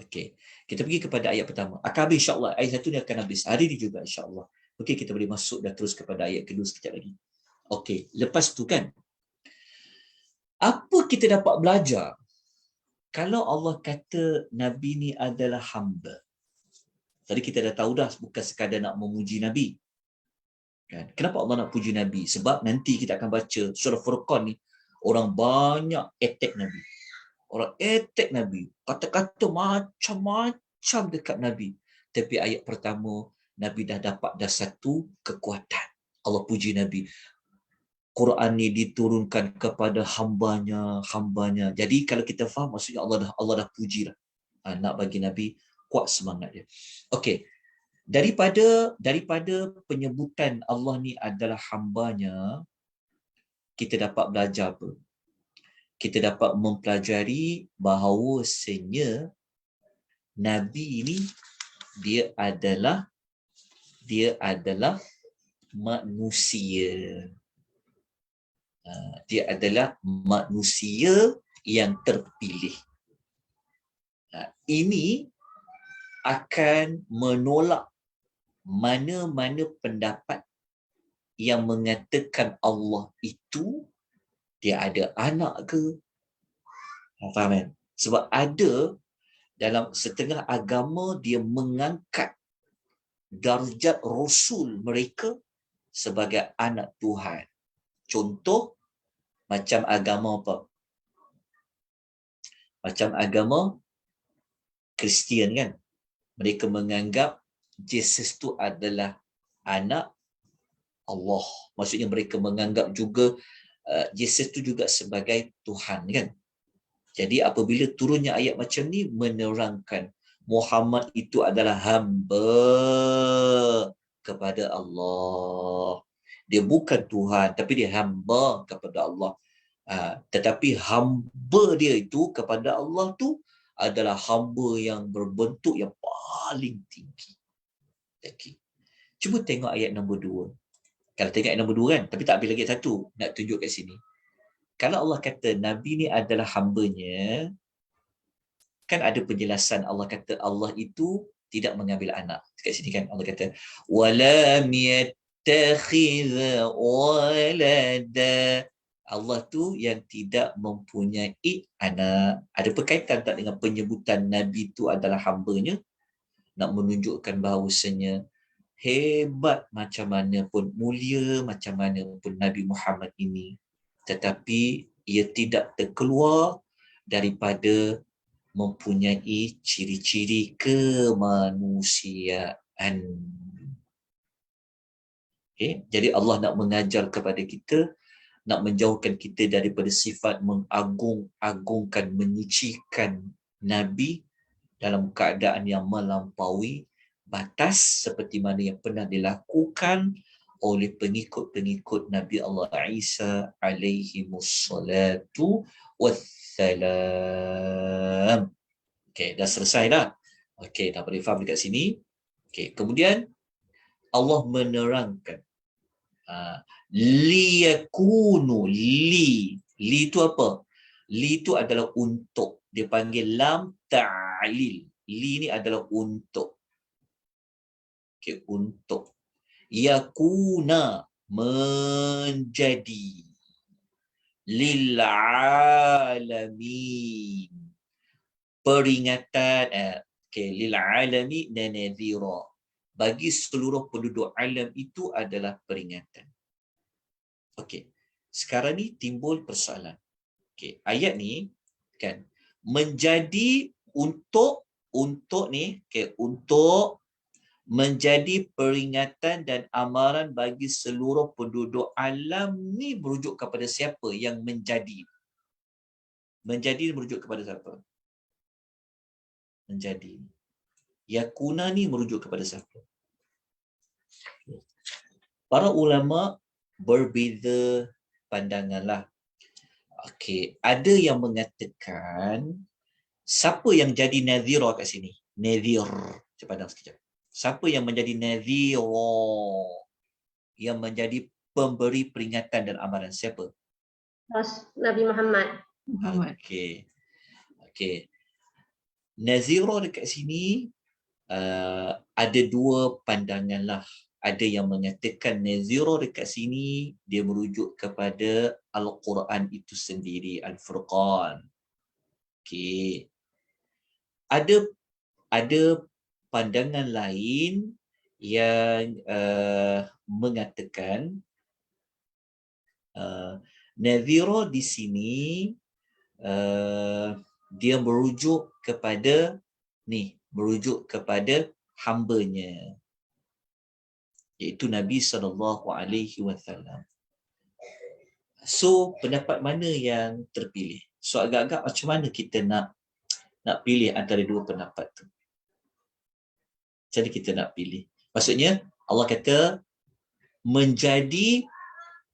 Okey, kita pergi kepada ayat pertama. Akan habis insya-Allah. Ayat 1 ni akan habis. Hari ni juga insya-Allah. Okey, kita boleh masuk dah terus kepada ayat kedua sekejap lagi. Okey, lepas tu kan, apa kita dapat belajar kalau Allah kata Nabi ni adalah hamba? Tadi kita dah tahu dah, bukan sekadar nak memuji Nabi. Kan? Kenapa Allah nak puji Nabi? Sebab nanti kita akan baca surah Furqan ni, orang banyak attack Nabi. Orang attack Nabi. Kata-kata macam-macam dekat Nabi. Tapi ayat pertama, Nabi dah dapat dah satu kekuatan. Allah puji Nabi. Quran ni diturunkan kepada hambanya. Jadi kalau kita faham, maksudnya Allah dah puji lah. Nak bagi Nabi kuat semangat dia. Okey. Daripada penyebutan Allah ni adalah hambanya, kita dapat belajar apa? Kita dapat mempelajari bahawasanya Nabi ini dia adalah manusia. Dia adalah manusia yang terpilih. Ini akan menolak mana-mana pendapat yang mengatakan Allah itu dia ada anak ke? Faham kan? Sebab ada dalam setengah agama dia mengangkat darjat Rasul mereka sebagai anak Tuhan. Contoh macam agama apa? Macam agama Kristian kan? Mereka menganggap Yesus tu adalah anak Allah. Maksudnya mereka menganggap juga Yesus tu juga sebagai Tuhan kan? Jadi apabila turunnya ayat macam ni menerangkan Muhammad itu adalah hamba kepada Allah. Dia bukan Tuhan tapi dia hamba kepada Allah. Tetapi hamba dia itu kepada Allah tu adalah hamba yang berbentuk yang paling tinggi. Okay. Cuba tengok ayat nombor 2. Kalau tengok ayat nombor 2 kan, tapi tak ambil lagi satu, nak tunjuk kat sini. Kalau Allah kata Nabi ni adalah hambanya, kan ada penjelasan Allah kata Allah itu tidak mengambil anak. Kat sini kan Allah kata walam yattakhidh walada. Allah tu yang tidak mempunyai anak. Ada berkaitan tak dengan penyebutan Nabi tu adalah hambanya? Nak menunjukkan bahawasanya hebat macam mana pun, mulia macam mana pun Nabi Muhammad ini, tetapi ia tidak terkeluar daripada mempunyai ciri-ciri kemanusiaan. Okay? Jadi Allah nak mengajar kepada kita, nak menjauhkan kita daripada sifat mengagung-agungkan, menyucikan Nabi dalam keadaan yang melampaui batas seperti mana yang pernah dilakukan oleh pengikut-pengikut Nabi Allah Isa alaihi wassalatu wassalam. Okey, dah selesai dah. Okey, dah boleh faham dekat sini. Okey, kemudian Allah menerangkan liyakunu, li itu apa? Li itu adalah untuk. Dia panggil lam ta'lil. Li ni adalah untuk. Okay, untuk. Yakuna, menjadi. Lil'alamin, peringatan. Okay, lil'alamin nadhira. Bagi seluruh penduduk alam itu adalah peringatan. Okey. Sekarang ni timbul persoalan. Okey, ayat ni kan menjadi untuk ni, okey, untuk menjadi peringatan dan amaran bagi seluruh penduduk alam ni merujuk kepada siapa yang menjadi? Menjadi merujuk kepada siapa? Menjadi. Yakuna ni merujuk kepada siapa? Para ulama berbeza pandangan lah. Okey, ada yang mengatakan siapa yang jadi nadhira kat sini? Nadhir. Cepat pandang sekejap. Siapa yang menjadi nadhir? Yang menjadi pemberi peringatan dan amaran siapa? Nabi Muhammad. Okey. Okey. Nadhira dekat sini ada dua pandangan lah. Ada yang mengatakan Nazira dekat sini dia merujuk kepada Al-Quran itu sendiri, Al-Furqan. Okey. Ada pandangan lain yang mengatakan Nazira di sini dia merujuk kepada merujuk kepada hambanya, iaitu Nabi SAW. So, pendapat mana yang terpilih? So, agak-agak macam mana kita nak pilih antara dua pendapat tu? Macam mana kita nak pilih? Maksudnya, Allah kata menjadi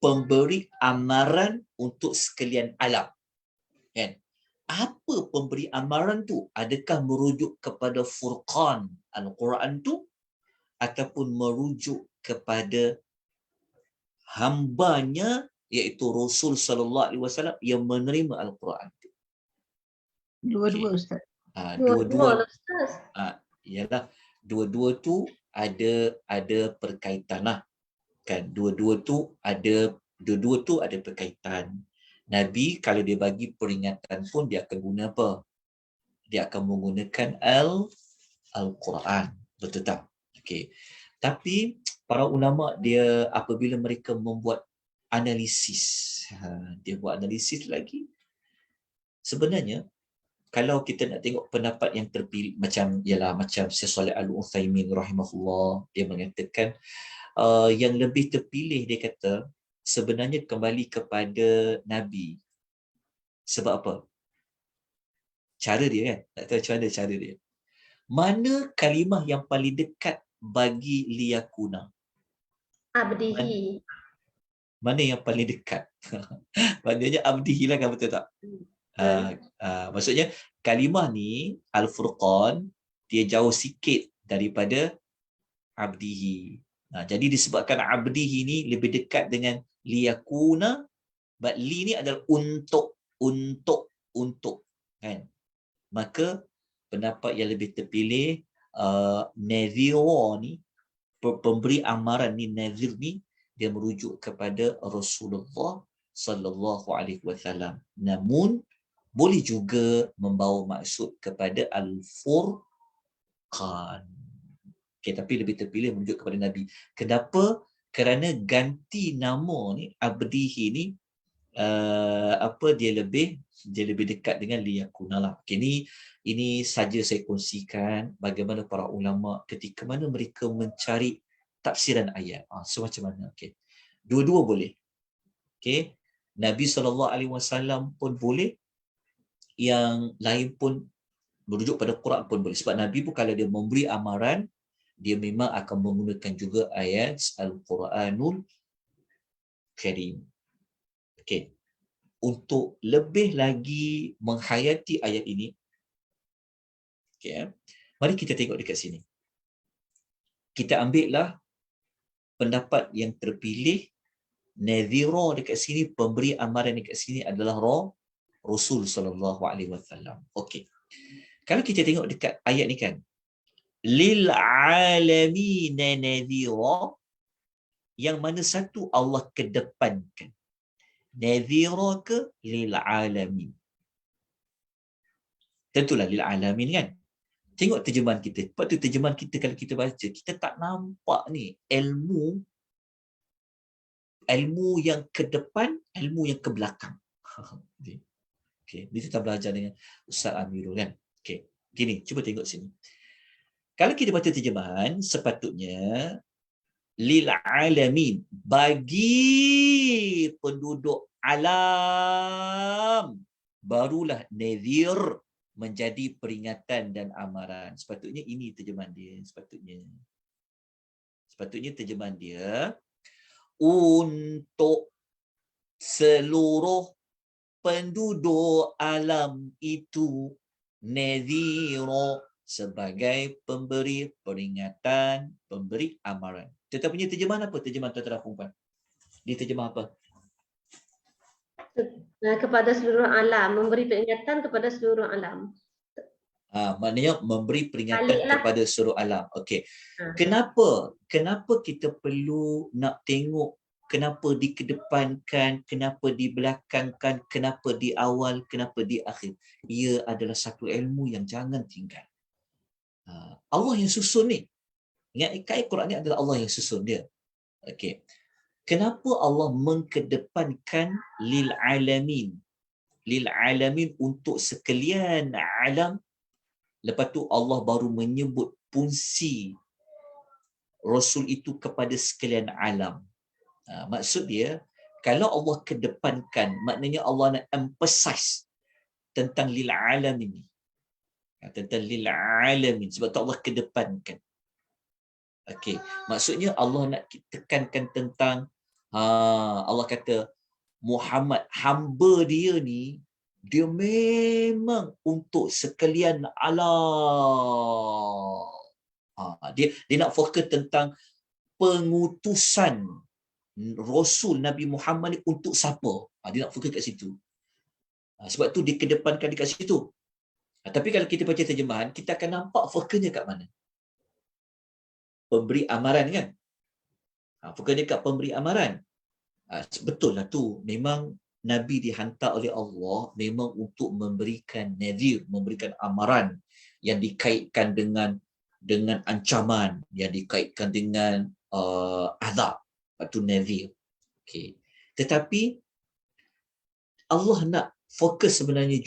pemberi amaran untuk sekalian alam. Kan? Apa pemberi amaran tu? Adakah merujuk kepada Furqan Al-Quran tu? Ataupun merujuk kepada hambanya iaitu Rasul sallallahu alaihi wasallam yang menerima Al-Quran. Dua-dua Ustaz. Dua-dua Ustaz. Ialah dua-dua tu ada perkaitan lah. Kan dua-dua tu ada berkaitan. Nabi kalau dia bagi peringatan pun dia akan guna apa? Dia akan menggunakan Al-Quran. Betul tak? Okey. Tapi para ulama dia apabila mereka membuat analisis, dia buat analisis lagi. Sebenarnya kalau kita nak tengok pendapat yang terpilih macam Syekh Saleh Al-Utsaimin rahimahullah, dia mengatakan yang lebih terpilih, dia kata sebenarnya kembali kepada Nabi. Sebab apa? Cara dia kan? Tak tahu macam mana cara dia. Mana kalimah yang paling dekat bagi liyakuna? Abdihi. Mana yang paling dekat? Maknanya abdihi lah kan, betul tak? Maksudnya kalimah ni Al-Furqan dia jauh sikit daripada abdihi. Jadi disebabkan abdihi ni lebih dekat dengan liyakuna, but li ni adalah untuk kan. Maka pendapat yang lebih terpilih nadhira ni, pemberi amaran ni, nadhir ni, dia merujuk kepada Rasulullah sallallahu alaihi wasallam. Namun boleh juga membawa maksud kepada Al-Furqan. Okay, tapi lebih terpilih merujuk kepada Nabi. Kenapa? Kerana ganti nama ni, abdihi ni, dia lebih dekat dengan liyakuna lah. Okay, ini saja saya kongsikan bagaimana para ulama ketika mana mereka mencari tafsiran ayat. So macam mana? Okay. Dua-dua boleh. Okay. Nabi SAW pun boleh, yang lain pun merujuk pada Quran pun boleh. Sebab Nabi pun kalau dia memberi amaran, dia memang akan menggunakan juga ayat Al-Quranul Karim. Okay. Untuk lebih lagi menghayati ayat ini, okay, mari kita tengok dekat sini. Kita ambillah pendapat yang terpilih, nadhira dekat sini, pemberi amaran dekat sini adalah Rasul sallallahu alaihi wasallam. Okey. Kalau kita tengok dekat ayat ni kan, lil alamin nadhira, yang mana satu Allah kedepankan. Nadhira ke lil alamin? Tentulah lil alamin kan. Tengok terjemahan kita. Sebab tu terjemahan kita kalau kita baca, kita tak nampak ni ilmu yang ke depan, ilmu yang ke belakang. Okay. Ni kita belajar dengan Ustaz Amirul kan. Okay. Gini, cuba tengok sini. Kalau kita baca terjemahan, sepatutnya lil alamin, bagi penduduk alam, barulah nadhir menjadi peringatan dan amaran. Sepatutnya ini terjemahan dia. Sepatutnya terjemahan dia untuk seluruh penduduk alam itu, nadhira sebagai pemberi peringatan, pemberi amaran. Tetapi terjemahan apa? Terjemahan tuan-tuan dan puan-puan. Dia terjemah apa? Kepada seluruh alam, memberi peringatan kepada seluruh alam. Maknanya memberi peringatan kepada seluruh alam. Okey. Kenapa kita perlu nak tengok kenapa dikedepankan, kenapa dibelakangkan, kenapa di awal, kenapa di akhir? Ia adalah satu ilmu yang jangan tinggal. Allah yang susun ni. Ingat, ayat Quran ni adalah Allah yang susun dia. Okey. Kenapa Allah mengkedepankan lil alamin? Lil alamin untuk sekalian alam. Lepas tu Allah baru menyebut fungsi Rasul itu kepada sekalian alam. Maksud dia, kalau Allah kedepankan, maknanya Allah nak emphasize tentang lil alamin ni. Tentang lil alamin, sebab tu Allah kedepankan. Okey, maksudnya Allah nak tekankan tentang Allah kata Muhammad, hamba dia ni, dia memang untuk sekalian alam. Dia nak fokus tentang pengutusan Rasul Nabi Muhammad ni untuk siapa. Dia nak fokus kat situ. Sebab tu dikedepankan dekat situ. Tapi kalau kita baca terjemahan, kita akan nampak fokusnya kat mana? Pemberi amaran kan? Bukan dekat pemberi amaran. Betul lah tu. Memang Nabi dihantar oleh Allah memang untuk memberikan nadhir, memberikan amaran yang dikaitkan dengan ancaman, yang dikaitkan dengan azab. Itu nadhir. Okay. Tetapi Allah nak fokus sebenarnya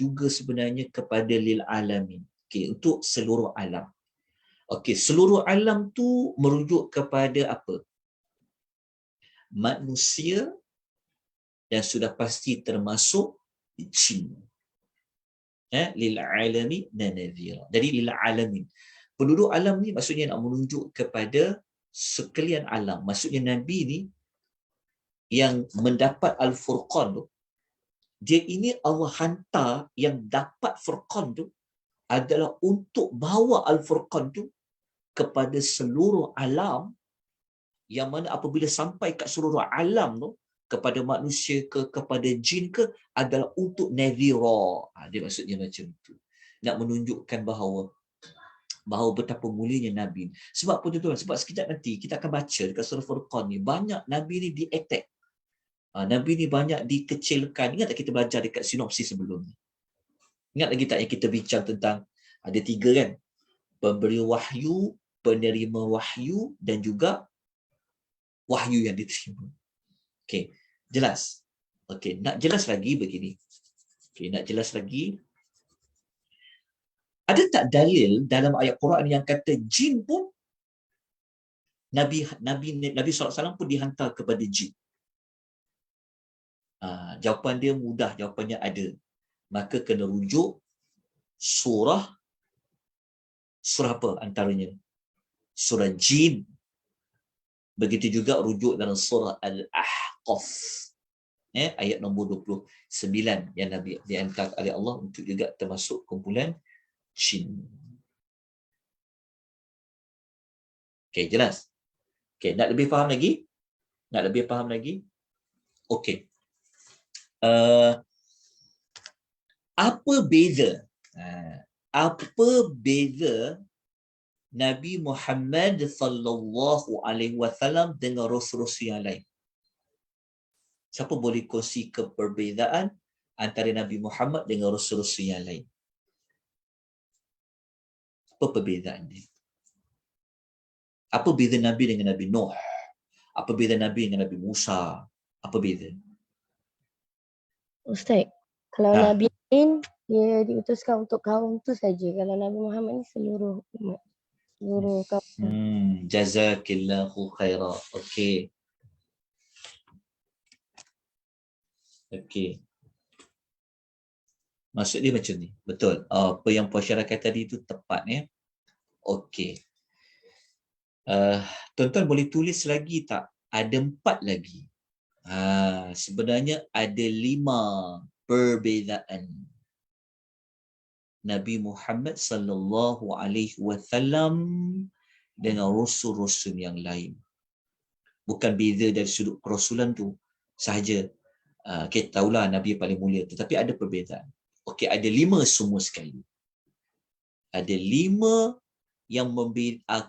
kepada lil alamin. Okay, untuk seluruh alam. Okay, seluruh alam tu merujuk kepada apa? Manusia dan sudah pasti termasuk jin. Lil alamin nadhira. Jadi lil alamin. Penduduk alam ni maksudnya nak menunjuk kepada sekalian alam. Maksudnya Nabi ni yang mendapat Al-Furqan tu, dia ini Allah hantar yang dapat Furqan tu adalah untuk bawa Al-Furqan tu kepada seluruh alam, yang mana apabila sampai kat seluruh alam tu, kepada manusia ke, kepada jin ke, adalah untuk nadhira. Dia maksudnya macam tu. Nak menunjukkan bahawa betapa mulianya Nabi. Sebab apa tuan-tuan? Sebab sekejap nanti kita akan baca dekat surah Furqan ni, banyak Nabi ni di-attack. Nabi ni banyak dikecilkan. Ingat tak kita belajar dekat sinopsis sebelum ni? Ingat lagi tak yang kita bincang tentang ada 3 kan? Pemberi wahyu, penerima wahyu dan juga wahyu yang diterima. Okey, jelas. Okey, nak jelas lagi begini. Okey, nak jelas lagi. Ada tak dalil dalam ayat Quran yang kata jin pun Nabi SAW pun dihantar kepada jin? Jawapan dia mudah, jawapannya ada. Maka kena rujuk surah apa antaranya? Surah Jin. Begitu juga rujuk dalam surah Al-Ahqaf. Ayat nombor 29 yang Nabi dihantar oleh Allah untuk juga termasuk kumpulan jin. Okey, jelas? Okey, nak lebih faham lagi? Okey. Apa beza Nabi Muhammad sallallahu alaihi wasallam dengan rasul-rasul yang lain? Siapa boleh kongsi keperbezaan antara Nabi Muhammad dengan rasul-rasul yang lain? Apa perbezaan dia? Apa beza Nabi dengan Nabi Nuh? Apa beza Nabi dengan Nabi Musa? Apa beza? Ustaz, kalau Nabi lain dia diutuskan untuk kaum tu saja. Kalau Nabi Muhammad ni seluruh umat, seluruh kaum. Jazakillahu khaira. Okey. Maksud dia macam ni. Betul. Apa yang Puan Syarah kata tadi tu tepat ya. Okey. Tuan-tuan boleh tulis lagi tak? Ada 4 lagi. Sebenarnya ada 5 perbezaan Nabi Muhammad sallallahu alaihi wasallam dengan rasul-rasul yang lain. Bukan beza dari sudut kerasulan tu sahaja. Kita tahulah Nabi paling mulia, tetapi ada perbezaan. Okey, ada 5 semua sekali. Ada 5 yang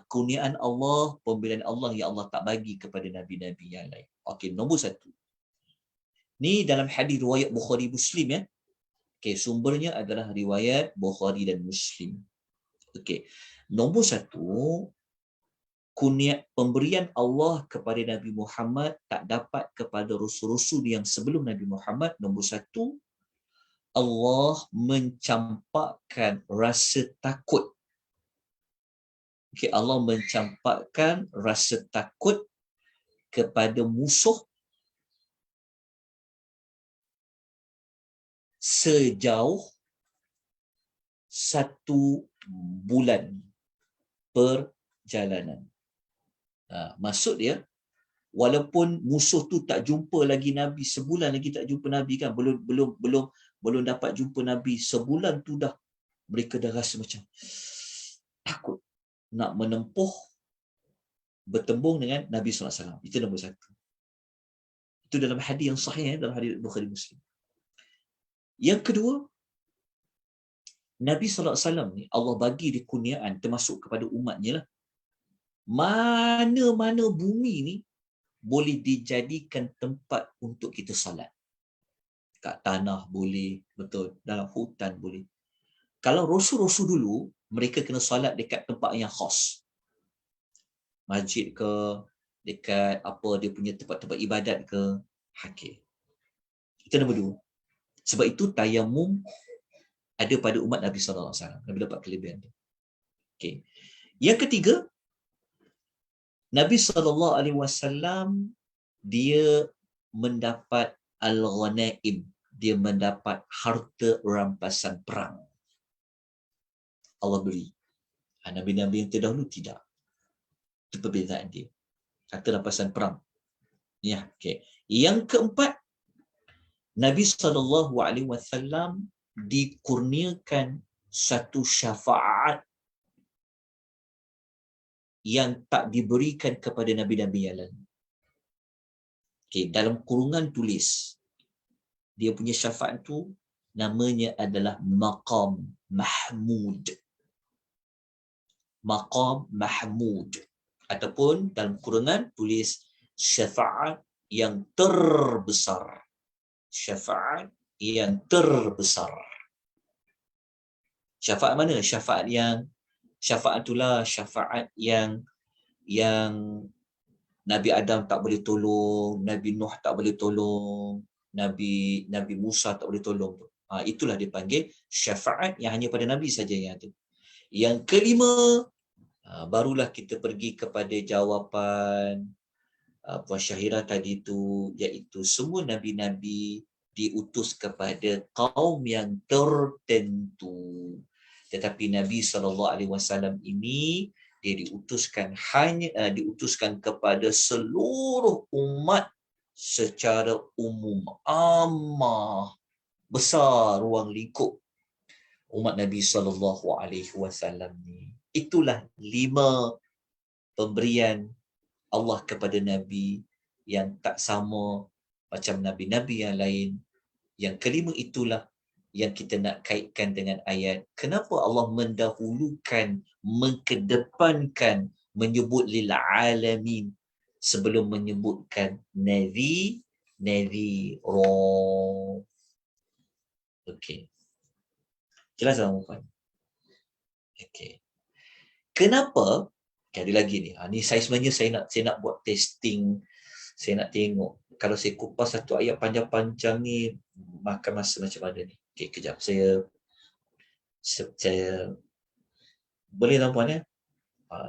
kurniaan Allah, pemberian Allah yang Allah tak bagi kepada nabi-nabi yang lain. Okey, nombor 1. Ni dalam hadis riwayat Bukhari Muslim ya. Okey, sumbernya adalah riwayat Bukhari dan Muslim. Okey. Nombor 1, kurnia pemberian Allah kepada Nabi Muhammad tak dapat kepada rasul-rasul yang sebelum Nabi Muhammad. Nombor 1, Allah mencampakkan rasa takut. Okey, Allah mencampakkan rasa takut kepada musuh sejauh 1 bulan perjalanan. Maksud dia, walaupun musuh tu tak jumpa lagi Nabi, sebulan lagi tak jumpa Nabi kan, belum dapat jumpa Nabi, sebulan tu dah mereka dah rasa macam takut nak menempuh bertembung dengan Nabi SAW. Itu nombor 1. Itu dalam hadis yang sahih, dalam hadis Bukhari Muslim. Yang kedua, Nabi SAW ni Allah bagi dia kurniaan termasuk kepada umatnya lah. Mana-mana bumi ni boleh dijadikan tempat untuk kita salat. Kat tanah boleh, betul. Dalam hutan boleh. Kalau rasul-rasul dulu, mereka kena salat dekat tempat yang khas. Masjid ke, dekat apa dia punya tempat-tempat ibadat ke, hakir. Itu nombor 2. Sebab itu tayamum ada pada umat Nabi sallallahu alaihi wasallam. Nabi dapat kelebihan tu. Okey. Yang ketiga, Nabi sallallahu alaihi wasallam dia mendapat al-ghanaim, dia mendapat harta rampasan perang. Allah beri. Nabi-nabi yang terdahulu tidak. Itu perbezaan dia. Harta rampasan perang. Ya, okey. Yang keempat, Nabi sallallahu alaihi wasallam dikurniakan satu syafaat yang tak diberikan kepada nabi-nabi yang lain. Okay, dalam kurungan tulis, dia punya syafaat tu namanya adalah Maqam Mahmud. Maqam Mahmud. Ataupun dalam kurungan tulis syafaat yang terbesar. Syafaat yang terbesar. Syafaat mana? Syafaat itulah syafaat yang Nabi Adam tak boleh tolong, Nabi Nuh tak boleh tolong, Nabi Musa tak boleh tolong tu. Itulah dipanggil syafaat yang hanya pada Nabi saja yang ada. Yang kelima, barulah kita pergi kepada jawapan Puan Syahira tadi tu, iaitu semua Nabi-Nabi diutus kepada kaum yang tertentu. Tetapi Nabi SAW ini dia diutuskan kepada seluruh umat secara umum, ammah, besar ruang lingkup umat Nabi SAW ni. Itulah 5 pemberian Allah kepada Nabi yang tak sama macam Nabi-Nabi yang lain. Yang kelima itulah yang kita nak kaitkan dengan ayat. Kenapa Allah mendahulukan, mengkedepankan, menyebut lil alamin sebelum menyebutkan nadhira. Okey. Jelas tak, Puan? Okey. Kenapa? Ada lagi ni. Ni saya sebenarnya saya nak buat testing. Saya nak tengok kalau saya kupas satu ayat panjang-panjang ni makan masa macam mana ni. Okey, kejap. Saya boleh tak, Puan ya?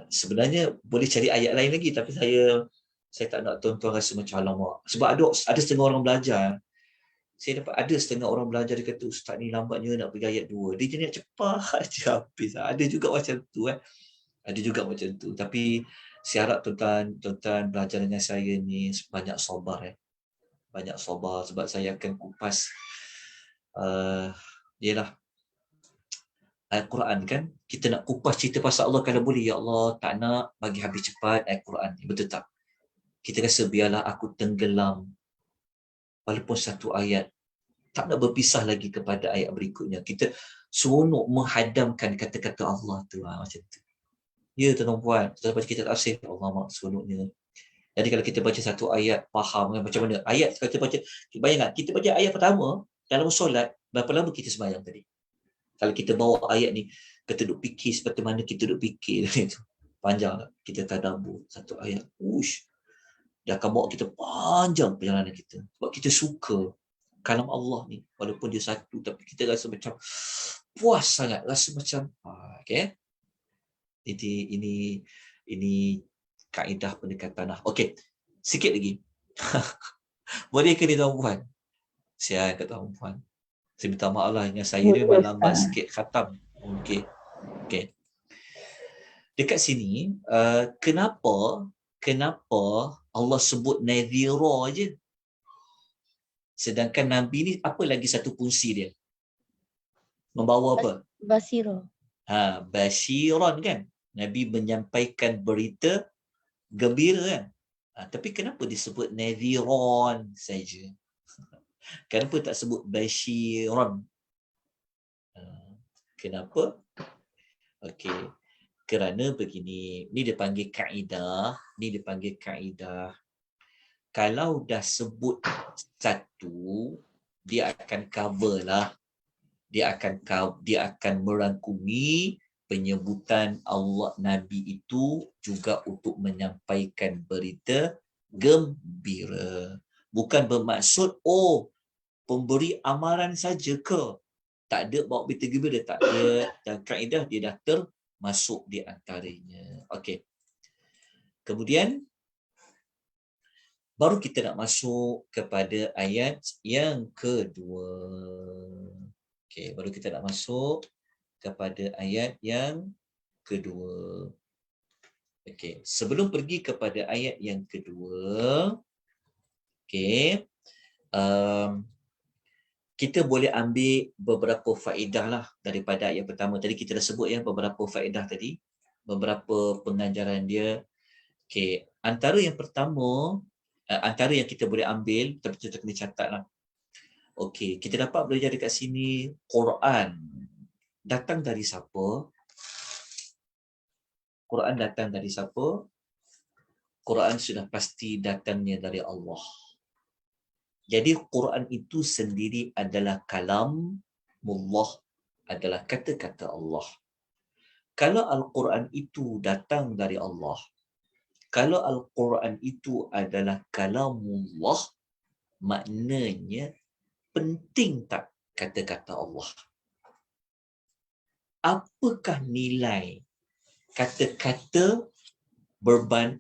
Sebenarnya boleh cari ayat lain lagi, tapi saya tak nak tuan-tuan rasa macam alamak. Sebab ada setengah orang belajar. Saya dapat ada setengah orang belajar dia kata ustaz ni lambatnya nak pergi ayat 2. Dia jenis cepat je habis. Ada juga macam tu Ada juga macam tu. Tapi saya harap tuan-tuan belajar dengan saya ni banyak sabar Banyak sabar sebab saya akan kupas ialah Al-Quran kan. Kita nak kupas cerita pasal Allah kalau boleh. Ya Allah, tak nak bagi habis cepat Al-Quran. Betul tak? Kita rasa biarlah aku tenggelam walaupun satu ayat. Tak nak berpisah lagi kepada ayat berikutnya. Kita seronok menghadamkan kata-kata Allah tu. Macam tu. Ya, tuan-tuan. Setelah baca kitab tafsir, Allah mak seronoknya. Jadi kalau kita baca satu ayat, faham macam mana. Ayat, kalau kita baca, bayangkan, kita baca ayat pertama, dalam solat, berapa lama kita sembahyang tadi? Kalau kita bawa ayat ni, kita duduk fikir seperti mana kita duduk fikir. Panjang kita tadabbur satu ayat. Dia akan bawa kita panjang perjalanan kita. Sebab kita suka kalam Allah ni. Walaupun dia satu, tapi kita rasa macam puas sangat. Rasa macam, okay. Jadi ini kaedah pendekatan. Okey, sikit lagi. Boleh ke ni tuan-puan? Saya kat tuan-puan. Saya minta maaf lah dengan saya ni lambat sikit khatam. Okey. Dekat sini, kenapa Allah sebut nadhira je? Sedangkan Nabi ni apa lagi satu fungsi dia? Membawa apa? Basira. Basyiran kan? Nabi menyampaikan berita gembira kan? Tapi kenapa disebut nadhiran saja? Kenapa tak sebut basyiran? Kenapa? Okey. Kerana begini, ni dipanggil kaedah, kalau dah sebut satu, dia akan cover lah. Dia akan merangkumi penyebutan Allah Nabi itu juga untuk menyampaikan berita gembira. Bukan bermaksud, pemberi amaran saja ke? Tak ada bawa berita gembira, tak ada. Dan kaedah dia dah termasuk di antaranya. Okey. Kemudian, baru kita nak masuk kepada ayat yang kedua. Okey, baru kita nak masuk kepada ayat yang kedua. Okey, sebelum pergi kepada ayat yang kedua, okey, kita boleh ambil beberapa faedah lah daripada ayat pertama. Tadi kita dah sebut ya beberapa faedah tadi, beberapa pengajaran dia. Okey, antara yang pertama, antara yang kita boleh ambil, tapi kita kena catat lah. Okey, kita dapat belajar dekat sini, Quran datang dari siapa? Quran datang dari siapa? Quran sudah pasti datangnya dari Allah. Jadi Quran itu sendiri adalah kalamullah, adalah kata-kata Allah. Kalau Al-Quran itu datang dari Allah, kalau Al-Quran itu adalah kalamullah, maknanya penting tak kata-kata Allah? Apakah nilai kata-kata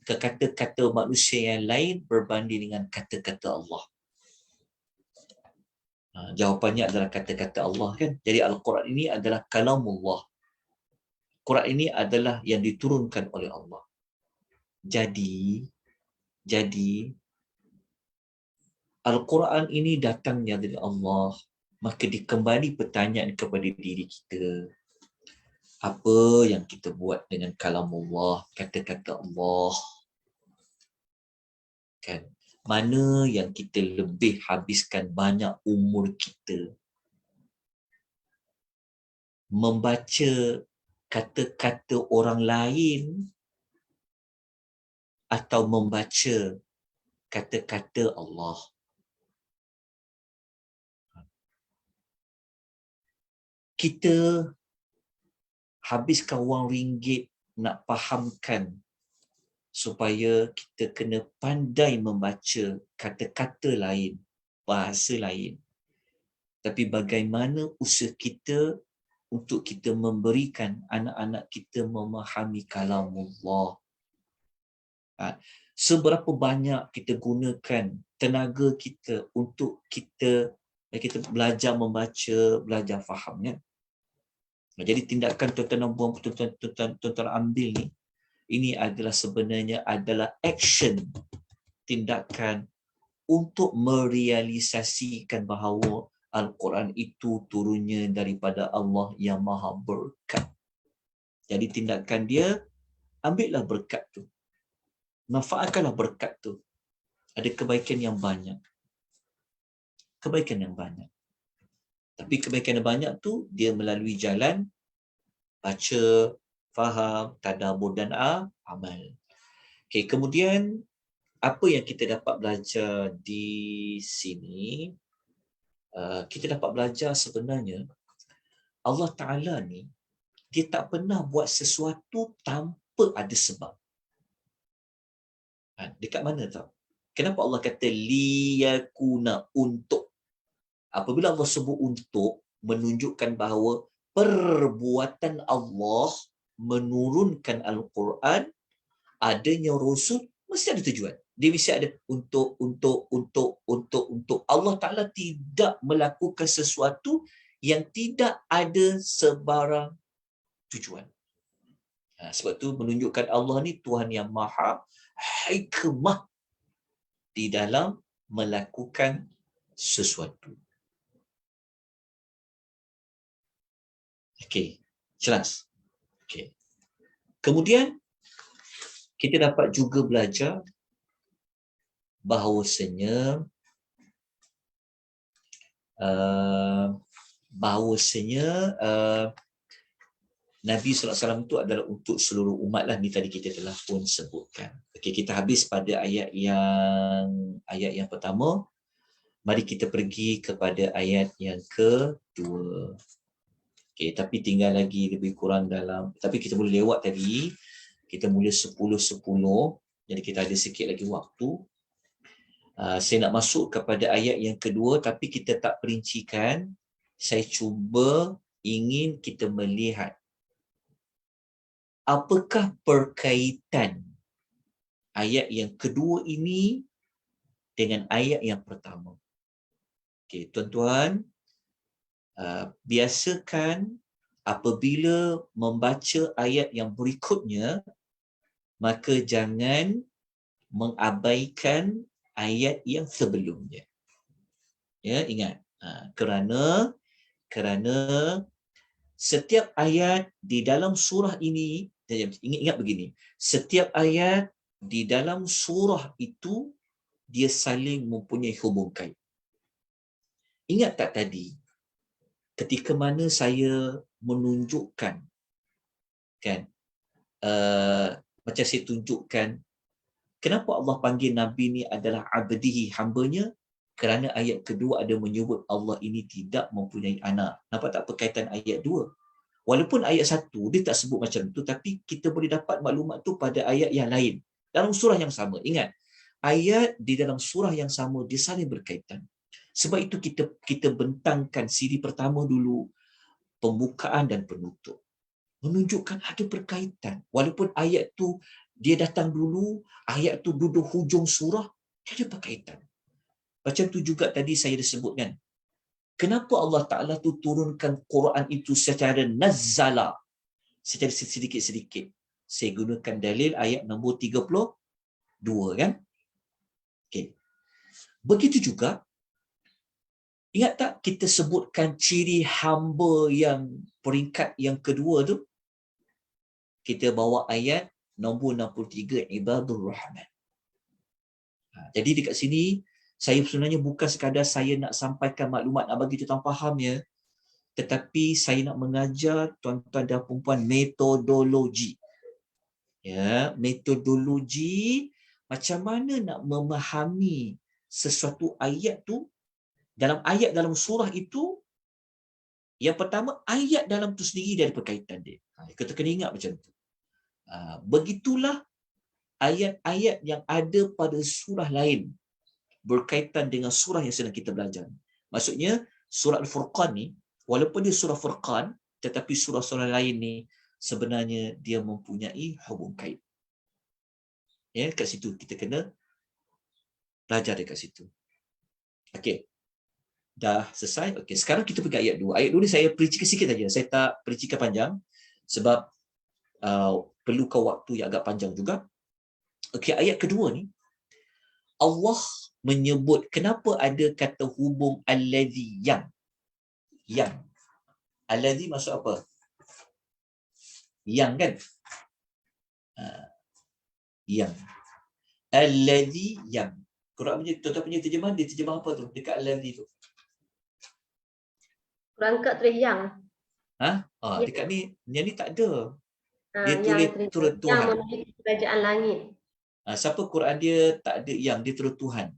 kata-kata manusia yang lain berbanding dengan kata-kata Allah? Jawapannya adalah kata-kata Allah, kan? Jadi Al-Quran ini adalah kalamullah. Quran ini adalah yang diturunkan oleh Allah. Jadi Al-Quran ini datangnya dari Allah. Maka dikembali pertanyaan kepada diri kita. Apa yang kita buat dengan kalamullah, kata-kata Allah? Kan? Mana yang kita lebih habiskan banyak umur kita? Membaca kata-kata orang lain atau membaca kata-kata Allah? Kita habiskan wang ringgit nak fahamkan supaya kita kena pandai membaca kata-kata lain, bahasa lain. Tapi bagaimana usaha kita untuk kita memberikan anak-anak kita memahami kalamullah? Seberapa banyak kita gunakan tenaga kita untuk kita belajar membaca, belajar fahamnya. Jadi tindakan tuan-tuan dan puan, tuan-tuan ambil ni, ini adalah sebenarnya adalah action, tindakan untuk merealisasikan bahawa Al-Quran itu turunnya daripada Allah yang Maha Berkat. Jadi tindakan dia, ambillah berkat tu. Manfaatkanlah berkat tu. Ada kebaikan yang banyak. Kebaikan yang banyak. Tapi kebaikan yang banyak tu, dia melalui jalan baca, faham, tadabbur dan amal. Okay, kemudian apa yang kita dapat belajar di sini? Kita dapat belajar sebenarnya Allah Ta'ala ni, dia tak pernah buat sesuatu tanpa ada sebab. Dekat mana tau? Kenapa Allah kata liyakuna, untuk? Apabila Allah sebut untuk, menunjukkan bahawa perbuatan Allah menurunkan Al-Quran, adanya Rasul, mesti ada tujuan. Dia mesti ada untuk. Allah Ta'ala tidak melakukan sesuatu yang tidak ada sebarang tujuan. Sebab tu menunjukkan Allah ni Tuhan yang maha hikmah di dalam melakukan sesuatu. Okey, jelas. Okey. Kemudian kita dapat juga belajar bahawasanya Nabi SAW itu adalah untuk seluruh umat lah, ni tadi kita telah pun sebutkan. Okey, kita habis pada ayat yang pertama. Mari kita pergi kepada ayat yang kedua. Okey, tapi tinggal lagi lebih kurang dalam, tapi kita boleh lewat tadi. Kita mula 10-10, jadi kita ada sikit lagi waktu. Saya nak masuk kepada ayat yang kedua, tapi kita tak perincikan. Saya cuba ingin kita melihat apakah perkaitan ayat yang kedua ini dengan ayat yang pertama. Okey, tuan-tuan, biasakan apabila membaca ayat yang berikutnya, maka jangan mengabaikan ayat yang sebelumnya. Ya, ingat. Kerana setiap ayat di dalam surah ini, ingat begini, setiap ayat di dalam surah itu dia saling mempunyai hubung kait. Ingat tak tadi ketika mana saya menunjukkan, kan, macam saya tunjukkan kenapa Allah panggil Nabi ni adalah abdihi, hambanya, kerana ayat kedua ada menyebut Allah ini tidak mempunyai anak. Nampak tak perkaitan ayat 2? Walaupun ayat 1 dia tak sebut macam tu, tapi kita boleh dapat maklumat tu pada ayat yang lain dalam surah yang sama. Ingat, ayat di dalam surah yang sama dia saling berkaitan. Sebab itu kita bentangkan siri pertama dulu, pembukaan dan penutup, menunjukkan ada perkaitan. Walaupun ayat tu dia datang dulu, ayat tu duduk hujung surah, dia ada perkaitan. Macam tu juga tadi saya disebutkan. Kenapa Allah Ta'ala tu turunkan Quran itu secara nazzala, secara sedikit-sedikit? Saya gunakan dalil ayat nombor 32, kan? Okay. Begitu juga, ingat tak kita sebutkan ciri hamba yang peringkat yang kedua tu? Kita bawa ayat nombor 63, Ibadur Rahman. Jadi dekat sini, saya sebenarnya bukan sekadar saya nak sampaikan maklumat, nak bagi tuan faham ya, tetapi saya nak mengajar tuan-tuan dan perempuan metodologi. Ya, metodologi macam mana nak memahami sesuatu ayat tu. Dalam ayat dalam surah itu, yang pertama, ayat dalam tu sendiri dia ada perkaitan dia. Kita kena ingat macam tu. Begitulah ayat-ayat yang ada pada surah lain berkaitan dengan surah yang sedang kita belajar. Maksudnya, surah Al-Furqan ni, walaupun dia surah Furqan, tetapi surah-surah lain ni sebenarnya dia mempunyai hubung kait. Ya, kat situ kita kena belajar dekat situ. Okey. Dah selesai. Okey, sekarang kita pergi ayat 2. Ayat 2 ni saya perincikan sikit saja. Saya tak perincikan panjang sebab perlukan waktu yang agak panjang juga. Okey, ayat kedua ni Allah menyebut, kenapa ada kata hubung allazi, yang. Allazi maksud apa? Yang, kan? Yang. Allazi, yang. Quran punya, tuan-tuan punya terjemahan, dia terjemah apa tu? Dekat allazi tu. Quran kat tulis yang. Dekat ni, yang ni tak ada. Dia Yang turut Tuhan. Yang memiliki kerajaan langit. Siapa Quran dia tak ada yang, dia turut Tuhan.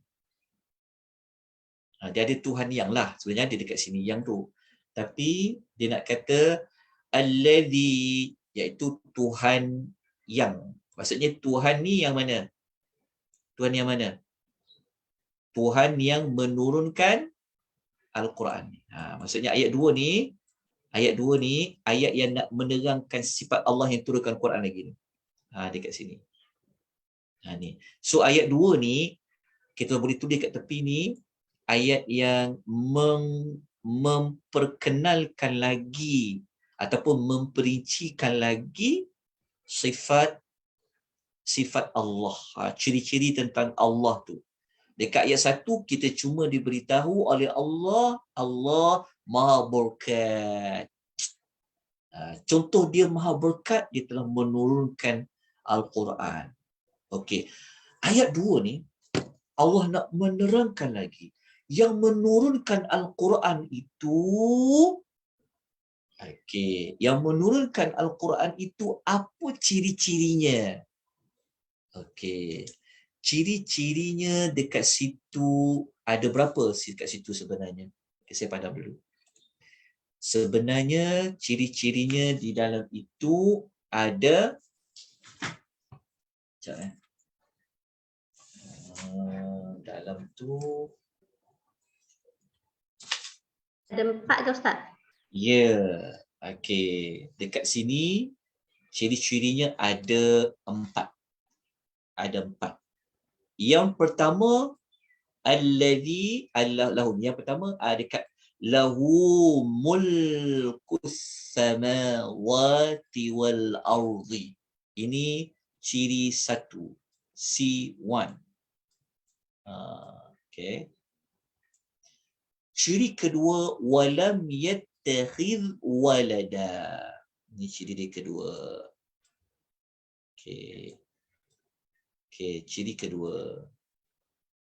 Dia ada Tuhan yang lah. Sebenarnya dia dekat sini yang tu. Tapi dia nak kata allazi, iaitu Tuhan yang. Maksudnya Tuhan ni yang mana? Tuhan yang mana? Tuhan yang menurunkan Al-Quran. Maksudnya ayat 2 ni, ayat yang nak menerangkan sifat Allah yang turunkan Quran lagi ni. Dekat sini. Ni. So ayat 2 ni, kita boleh tulis kat tepi ni, ayat yang memperkenalkan lagi ataupun memperincikan lagi sifat Allah, ciri-ciri tentang Allah tu. Dekat ayat 1 kita cuma diberitahu oleh Allah Maha Berkat. Contoh dia Maha Berkat, dia telah menurunkan Al-Quran. Okey. Ayat 2 ni Allah nak menerangkan lagi, yang menurunkan Al-Quran itu Okey, yang menurunkan Al-Quran itu apa ciri-cirinya? Okey. Ciri-cirinya dekat situ ada berapa dekat situ sebenarnya? Okay, saya padam dulu. Sebenarnya ciri-cirinya di dalam itu ada sekejap dalam tu Ada 4 ke Ustaz? ya, okey. Dekat sini ciri-cirinya ada 4. Ada 4. Yang pertama allazi lahum. Yang pertama dekat lahu mulkus samawati wal ardi. Ini ciri 1. C1. Okay. Ciri kedua walam yattakhidh walada. Ini ciri dia kedua. Okay. Okay, ciri kedua.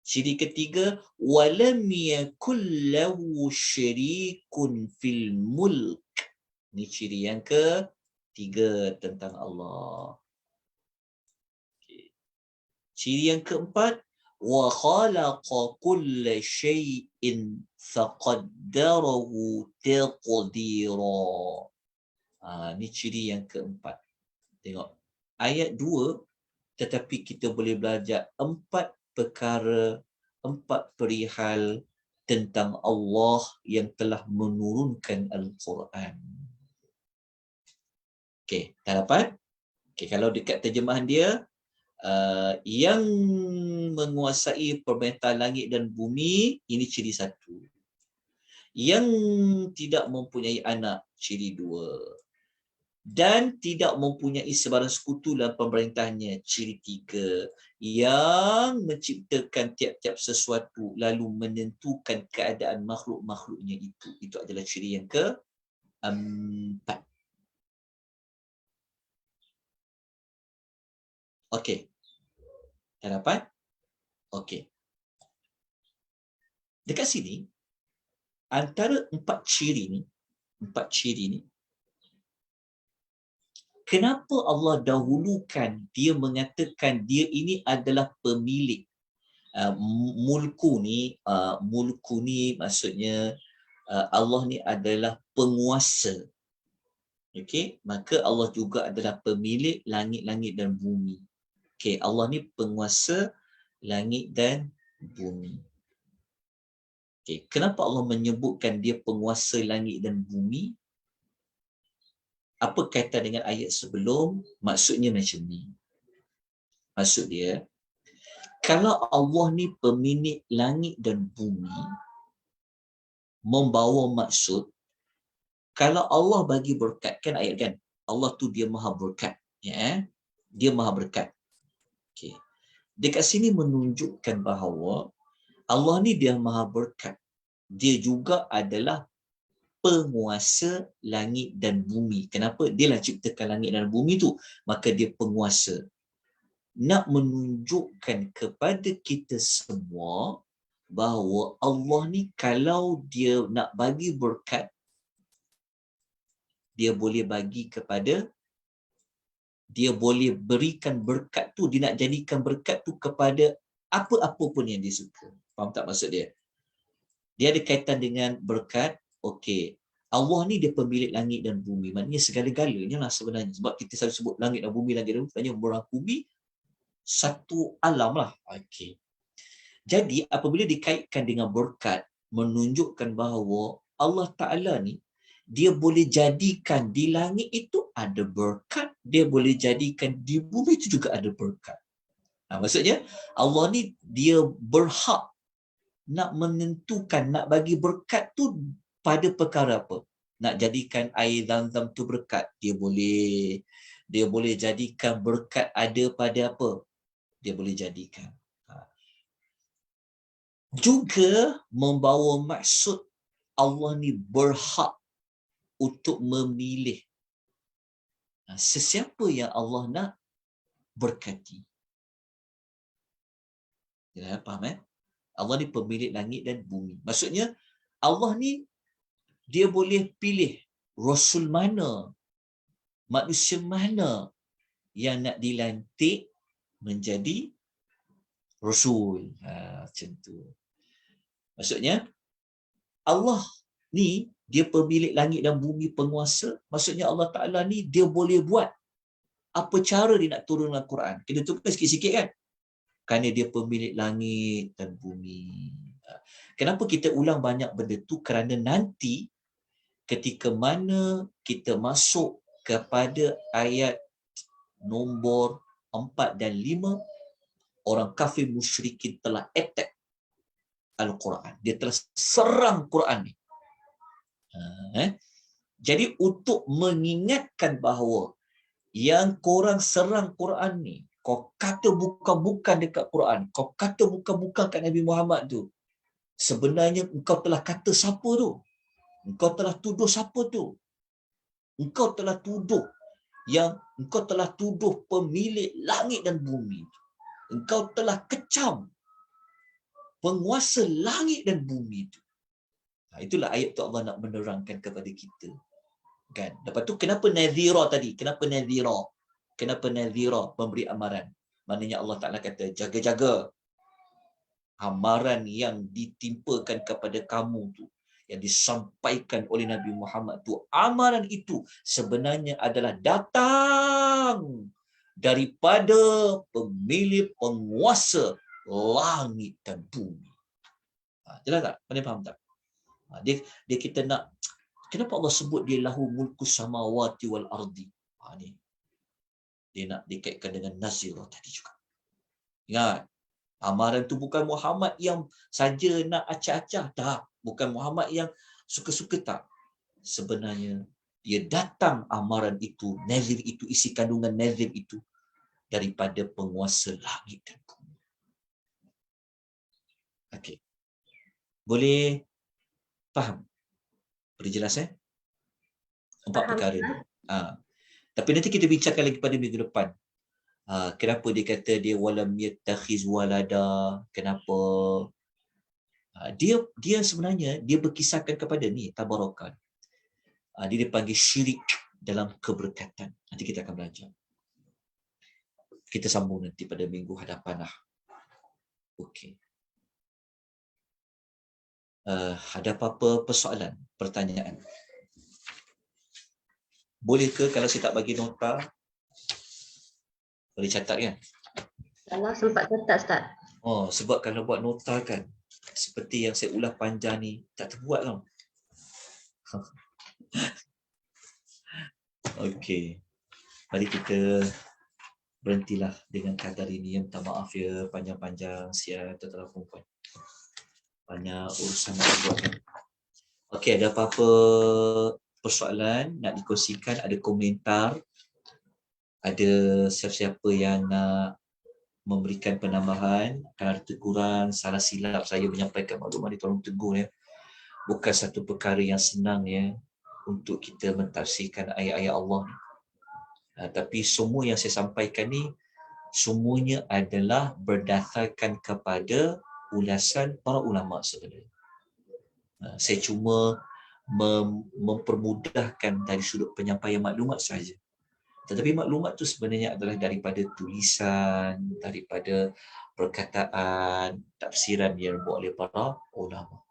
Ciri ketiga walam yakul lahu syarikun fil mulk. Ini ciri yang ketiga tentang Allah. Okay. Ciri yang keempat wa khalaqa kulla syai'in faqaddarahu taqdira. Ini ciri yang keempat. Tengok ayat 2 tetapi kita boleh belajar 4 perkara, 4 perihal tentang Allah yang telah menurunkan Al-Quran. Okey, dah dapat? Okey, kalau dekat terjemahan dia, yang menguasai pemerintah langit dan bumi, ini ciri 1. Yang tidak mempunyai anak, ciri 2. Dan tidak mempunyai sebarang sekutu dalam pemerintahnya, ciri 3. Yang menciptakan tiap-tiap sesuatu lalu menentukan keadaan makhluk-makhluknya itu adalah ciri yang ke-4. Okey. Dah dapat? Okey. Dekat sini antara 4 ciri ni, kenapa Allah dahulukan dia mengatakan dia ini adalah pemilik? Mulku ni maksudnya Allah ni adalah penguasa. Okey, maka Allah juga adalah pemilik langit-langit dan bumi. Okey, Allah ni penguasa langit dan bumi. Okey, kenapa Allah menyebutkan dia penguasa langit dan bumi? Apa kaitan dengan ayat sebelum? Maksudnya macam ni. Maksud dia, kalau Allah ni pemilik langit dan bumi, membawa maksud, kalau Allah bagi berkat, kan ayat kan, Allah tu dia maha berkat. Ya, dia maha berkat. Okay. Dekat sini menunjukkan bahawa Allah ni dia maha berkat. Dia juga adalah penguasa langit dan bumi. Kenapa? Dia lah ciptakan langit dan bumi tu. Maka dia penguasa. Nak menunjukkan kepada kita semua bahawa Allah ni kalau dia nak bagi berkat, dia boleh bagi kepada, dia boleh berikan berkat tu, dia nak jadikan berkat tu kepada apa-apa pun yang dia suka. Faham tak maksud dia? Dia ada kaitan dengan berkat. Okey, Allah ni dia pemilik langit dan bumi. Maknanya segala-galanya lah sebenarnya. Sebab kita selalu sebut langit dan bumi, sebenarnya merangkumi satu alam lah. Okey. Jadi apabila dikaitkan dengan berkat, menunjukkan bahawa Allah Ta'ala ni, dia boleh jadikan di langit itu ada berkat, dia boleh jadikan di bumi itu juga ada berkat. Maksudnya Allah ni dia berhak nak menentukan, nak bagi berkat tu pada perkara apa. Nak jadikan air Zam-Zam tu berkat, dia boleh jadikan berkat ada pada apa, dia boleh jadikan. Juga membawa maksud Allah ni berhak untuk memilih sesiapa yang Allah nak berkati. Ya, faham? Allah ni pemilik langit dan bumi. Maksudnya Allah ni dia boleh pilih Rasul mana, manusia mana yang nak dilantik menjadi Rasul. Macam tu. Maksudnya, Allah ni, dia pemilik langit dan bumi, penguasa. Maksudnya Allah Ta'ala ni, dia boleh buat apa cara dia nak turunkan Quran. Kita tukar sikit-sikit kan? Kerana dia pemilik langit dan bumi. Kenapa kita ulang banyak benda tu? Kerana nanti, ketika mana kita masuk kepada ayat nombor 4 dan 5, orang kafir musyrikin telah attack Al-Quran. Dia telah serang Quran ni. Jadi untuk mengingatkan bahawa yang korang serang Quran ni, kau kata bukan-bukan dekat Quran, kau kata bukan-bukan kat Nabi Muhammad tu, sebenarnya engkau telah kata siapa tu? Engkau telah tuduh siapa tu? Engkau telah tuduh pemilik langit dan bumi. Engkau telah kecam penguasa langit dan bumi itu. Itulah ayat tu Allah nak menerangkan kepada kita. Kan? Lepas tu kenapa nadhira tadi? Kenapa nadhira? Kenapa nadhira memberi amaran? Maknanya Allah Ta'ala kata, jaga-jaga amaran yang ditimpakan kepada kamu tu, yang disampaikan oleh Nabi Muhammad tu, amaran itu sebenarnya adalah datang daripada pemilik penguasa langit dan bumi. Jelas tak? Mana faham tak? Dia kita nak, kenapa Allah sebut dia lahu mulkus samawati wal ardi? Ni dia nak dikaitkan dengan nazirah tadi juga. Ingat, amaran tu bukan Muhammad yang saja nak acah-acah, tak. Bukan Muhammad yang suka-suka, tak. Sebenarnya dia datang amaran itu, nazir itu, isi kandungan nazir itu daripada penguasa langit dan bumi. Okey. Boleh faham? Boleh jelas empat perkara ni. Tapi nanti kita bincangkan lagi pada minggu depan. Kenapa dia kata dia walam yattakhiz walada? Kenapa? Dia sebenarnya dia berkisahkan kepada ni tabarakan. Dia dipanggil syirik dalam keberkatan. Nanti kita akan belajar. Kita sambung nanti pada minggu hadapan lah. Okey. Ada apa-apa persoalan, pertanyaan? Boleh ke kalau saya tak bagi nota? Boleh catat kan? Allah sempat catat, Ustaz. Oh, sebab kalau buat nota kan, seperti yang saya ulas panjang ni, tak terbuat tau. Okey. Mari kita berhentilah dengan kadar ini. Minta maaf ya, panjang-panjang, siap tuan-tuan perempuan. Banyak urusan nak buat kan. Okey, ada apa-apa persoalan nak dikongsikan, ada komentar, ada siapa-siapa yang nak memberikan penambahan, kalau ada teguran, salah silap saya menyampaikan maklumat ni, tolong tegur ya. Bukan satu perkara yang senang ya untuk kita mentafsirkan ayat-ayat Allah. Tapi semua yang saya sampaikan ni semuanya adalah berdasarkan kepada ulasan para ulama sebenarnya. Saya cuma mempermudahkan dari sudut penyampaian maklumat saja. Tetapi maklumat tu sebenarnya adalah daripada tulisan, daripada perkataan, tafsiran yang dibuat oleh para ulama.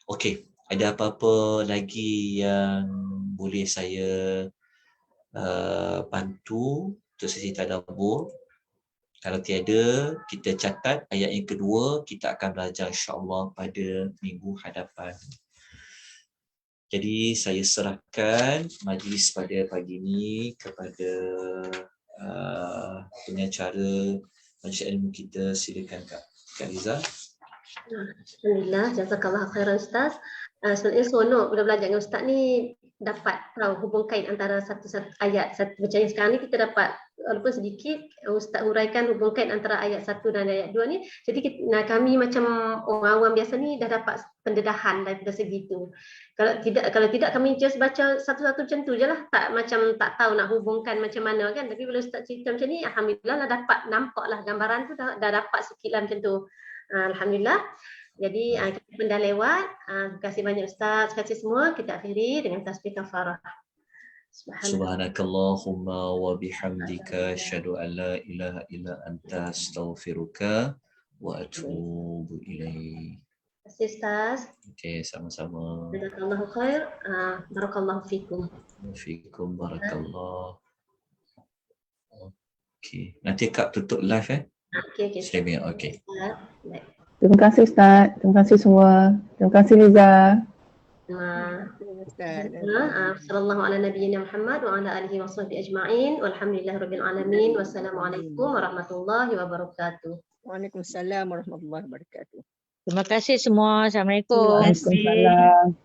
Okey, ada apa-apa lagi yang boleh saya bantu untuk sesi tadabbur? Kalau tiada, kita catat ayat yang kedua, kita akan belajar insya-Allah pada minggu hadapan. Jadi saya serahkan majlis pada pagi ini kepada pengacara majlis ilmu kita. Silakan Kak Liza. Alhamdulillah, jazakallah khairan Ustaz. Sebenarnya seronok bila belajar dengan Ustaz ni, dapat tahu hubung kait antara satu ayat. Macam yang sekarang ni kita dapat walaupun sedikit Ustaz huraikan hubung kait antara ayat 1 dan ayat 2 ni. Jadi kami macam orang awam biasa ni dah dapat pendedahan daripada segitu. Kalau tidak kami just baca satu-satu macam tu je lah. Tak tahu nak hubungkan macam mana kan. Tapi bila Ustaz cerita macam ni, alhamdulillah lah dapat nampak lah gambaran tu, dah dapat sikit lah macam tu. Alhamdulillah. Jadi kita pun dah lewat. Terima kasih banyak Ustaz. Terima kasih semua. Kita akhiri dengan tasbih kafarah. Subhanakallahumma wa bihamdika asyhadu an la ilaha illa anta astaghfiruka wa atubu ilaik. Terima kasih Ustaz. Okey, sama-sama. Jazakallahu khair. Barakallahu fikum. Fikum barakallah. Okey, nanti Kak tutup live Okey. streaming. Okey. Baik. Terima kasih Ustaz. Terima kasih semua. Terima kasih Liza. Sallallahu ala nabiyyina Muhammad wa ala alihi wa sahbihi ajma'in. Walhamdulillahirabbil alamin. Wassalamualaikum warahmatullahi wabarakatuh. Waalaikumsalam warahmatullahi wabarakatuh. Terima kasih semua. Assalamualaikum. Waalaikumsalam.